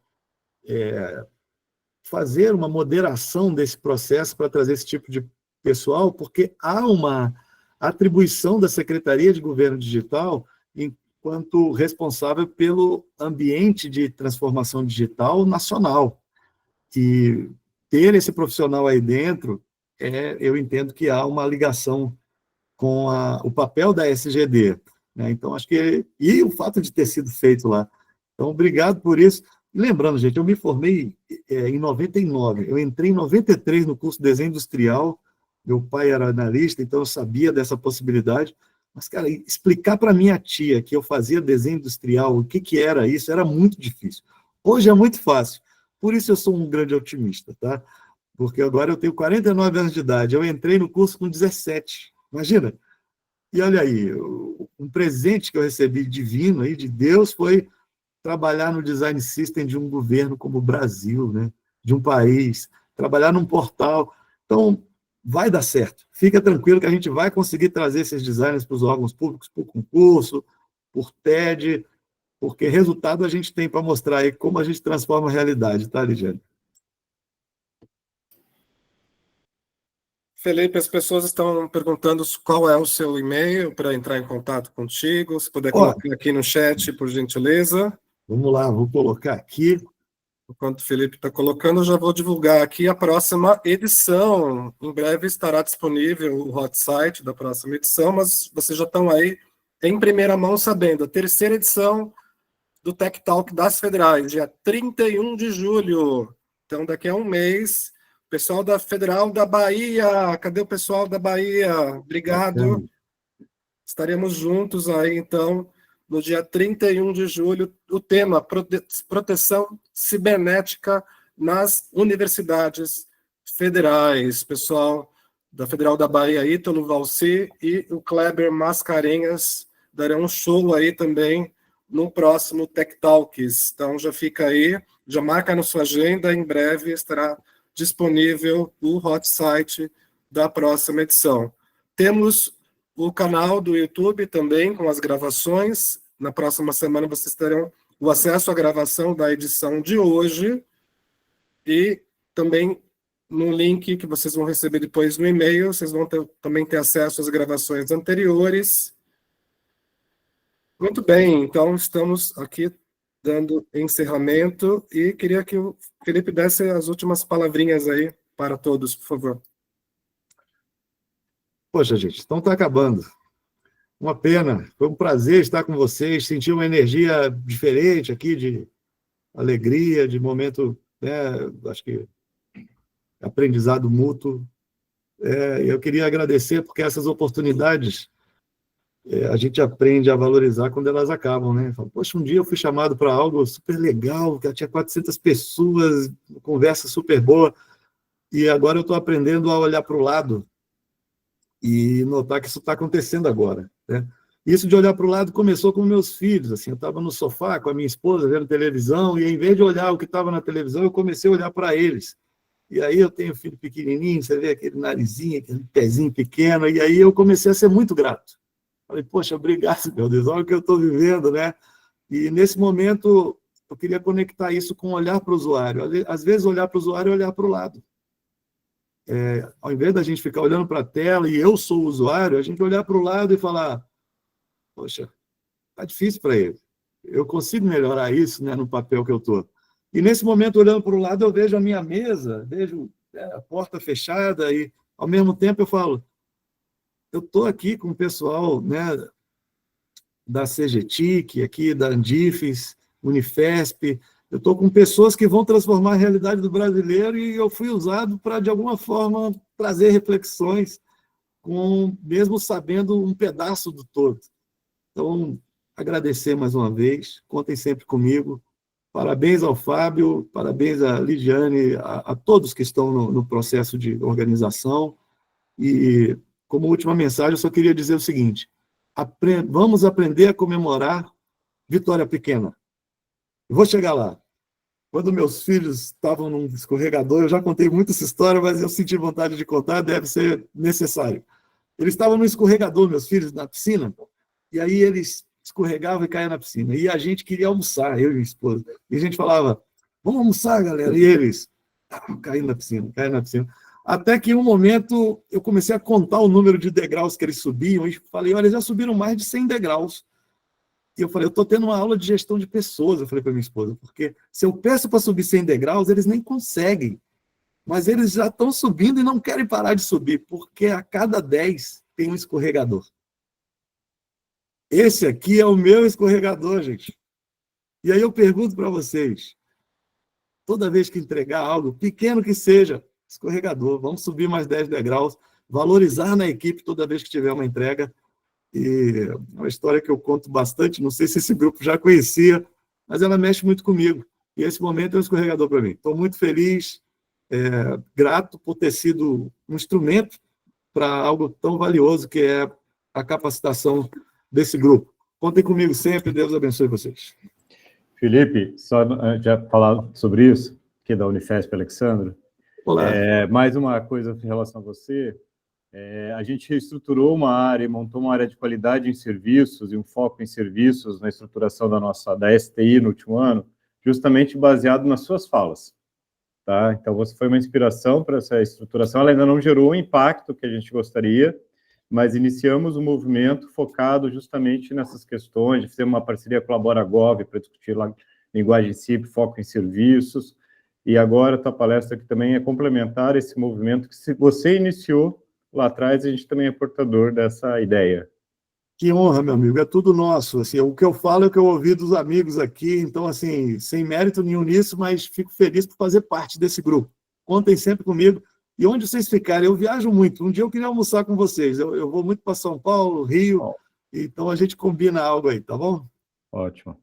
fazer uma moderação desse processo para trazer esse tipo de pessoal, porque há uma atribuição da Secretaria de Governo Digital enquanto responsável pelo ambiente de transformação digital nacional. E ter esse profissional aí dentro, eu entendo que há uma ligação com o papel da SGD, né? Então, acho que... E o fato de ter sido feito lá. Então, obrigado por isso. Lembrando, gente, eu me formei em 99, eu entrei em 93 no curso de Desenho Industrial, meu pai era analista, então eu sabia dessa possibilidade, mas, cara, explicar para minha tia que eu fazia desenho industrial, o que era isso, era muito difícil. Hoje é muito fácil, por isso eu sou um grande otimista, tá? Porque agora eu tenho 49 anos de idade, eu entrei no curso com 17, imagina. E olha aí, um presente que eu recebi divino aí, de Deus, foi trabalhar no design system de um governo como o Brasil, né? De um país, trabalhar num portal. Então, vai dar certo. Fica tranquilo que a gente vai conseguir trazer esses designers para os órgãos públicos, por concurso, por TED, porque resultado a gente tem para mostrar aí como a gente transforma a realidade, tá, Ligiane? Felipe, as pessoas estão perguntando qual é o seu e-mail para entrar em contato contigo. Se puder colocar aqui no chat, por gentileza. Vamos lá, vou colocar aqui. Enquanto o Felipe está colocando, eu já vou divulgar aqui a próxima edição. Em breve estará disponível o hot site da próxima edição, mas vocês já estão aí em primeira mão sabendo. A terceira edição do Tech Talk das Federais, dia 31 de julho. Então, daqui a um mês, Pessoal da Federal da Bahia, cadê o pessoal da Bahia? Obrigado. Estaremos juntos aí, então, no dia 31 de julho, o tema proteção cibernética nas universidades federais. Pessoal da Federal da Bahia, Ítalo Valci e o Kleber Mascarenhas darão um show aí também no próximo Tech Talks. Então já fica aí, já marca na sua agenda, em breve estará disponível o hot site da próxima edição. Temos o canal do YouTube também, com as gravações. Na próxima semana vocês terão o acesso à gravação da edição de hoje e também no link que vocês vão receber depois no e-mail, vocês vão também ter acesso às gravações anteriores. Muito bem, então estamos aqui dando encerramento e queria que o Felipe desse as últimas palavrinhas aí para todos, por favor. Poxa, gente, então está acabando. Uma pena, foi um prazer estar com vocês, senti uma energia diferente aqui, de alegria, de momento, né, acho que aprendizado mútuo. Eu queria agradecer, porque essas oportunidades a gente aprende a valorizar quando elas acabam, né? Poxa, um dia eu fui chamado para algo super legal, que tinha 400 pessoas, conversa super boa, e agora eu estou aprendendo a olhar para o lado e notar que isso está acontecendo agora, né? Isso de olhar para o lado começou com meus filhos, assim, eu estava no sofá com a minha esposa vendo televisão, e em vez de olhar o que estava na televisão, eu comecei a olhar para eles. E aí eu tenho um filho pequenininho, você vê aquele narizinho, aquele pezinho pequeno, e aí eu comecei a ser muito grato. Falei, poxa, obrigado, meu Deus, olha o que eu estou vivendo, né? E nesse momento eu queria conectar isso com olhar para o usuário. Às vezes olhar para o usuário é olhar para o lado. Ao invés da gente ficar olhando para a tela e eu sou o usuário, a gente olhar para o lado e falar, poxa, está difícil para ele. Eu consigo melhorar isso, né, no papel que eu estou. E nesse momento, olhando para o lado, eu vejo a minha mesa, vejo a porta fechada e, ao mesmo tempo, eu falo, eu estou aqui com o pessoal, né, da CGTIC, aqui da Andifes, Unifesp, eu estou com pessoas que vão transformar a realidade do brasileiro e eu fui usado para, de alguma forma, trazer reflexões, mesmo sabendo um pedaço do todo. Então, agradecer mais uma vez, contem sempre comigo. Parabéns ao Fábio, parabéns à Lidiane, a todos que estão no processo de organização. E, como última mensagem, eu só queria dizer o seguinte, vamos aprender a comemorar vitória pequena. Eu vou chegar lá. Quando meus filhos estavam num escorregador, eu já contei muito essa história, mas eu senti vontade de contar, deve ser necessário. Eles estavam no escorregador, meus filhos, na piscina, e aí eles escorregavam e caíam na piscina. E a gente queria almoçar, eu e minha esposa. E a gente falava, vamos almoçar, galera. E eles caindo na piscina, caindo na piscina. Até que, em um momento, eu comecei a contar o número de degraus que eles subiam e falei, olha, eles já subiram mais de 100 degraus. E eu falei, eu estou tendo uma aula de gestão de pessoas, eu falei para minha esposa, porque se eu peço para subir 100 degraus, eles nem conseguem. Mas eles já estão subindo e não querem parar de subir, porque a cada 10 tem um escorregador. Esse aqui é o meu escorregador, gente. E aí eu pergunto para vocês, toda vez que entregar algo, pequeno que seja, escorregador, vamos subir mais 10 degraus, valorizar na equipe toda vez que tiver uma entrega. E é uma história que eu conto bastante, não sei se esse grupo já conhecia, mas ela mexe muito comigo. E esse momento é um escorregador para mim. Estou muito feliz, grato por ter sido um instrumento para algo tão valioso que é a capacitação desse grupo. Contem comigo sempre, Deus abençoe vocês. Felipe, só já falar sobre isso, aqui da Unifesp, Alexandre. Olá. Mais uma coisa em relação a você, a gente reestruturou uma área, montou uma área de qualidade em serviços e um foco em serviços na estruturação da STI no último ano, justamente baseado nas suas falas. Tá? Então, você foi uma inspiração para essa estruturação, ela ainda não gerou o impacto que a gente gostaria, mas iniciamos um movimento focado justamente nessas questões, fizemos uma parceria com a Colabora.gov para discutir linguagem CIP, foco em serviços, e agora a tua palestra aqui também é complementar esse movimento que você iniciou lá atrás, a gente também é portador dessa ideia. Que honra, meu amigo, é tudo nosso. Assim, o que eu falo é o que eu ouvi dos amigos aqui, então, assim, sem mérito nenhum nisso, mas fico feliz por fazer parte desse grupo. contem sempre comigo. E onde vocês ficarem, eu viajo muito. Um dia eu queria almoçar com vocês. Eu vou muito para São Paulo, Rio, Bom. então a gente combina algo aí, tá bom? Ótimo.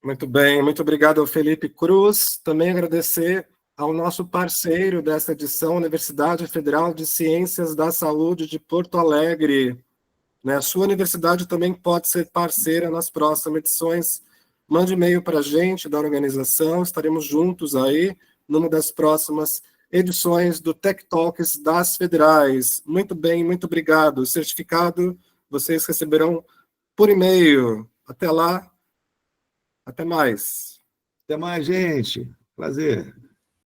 Muito bem, muito obrigado ao Felipe Cruz. Também agradecer ao nosso parceiro desta edição, Universidade Federal de Ciências da Saúde de Porto Alegre. Né? A sua universidade também pode ser parceira nas próximas edições. Mande e-mail para a gente da organização, estaremos juntos aí numa das próximas edições do Tech Talks das Federais. Muito bem, muito obrigado. O certificado vocês receberão por e-mail. Até lá. Até mais. Até mais, gente. Prazer.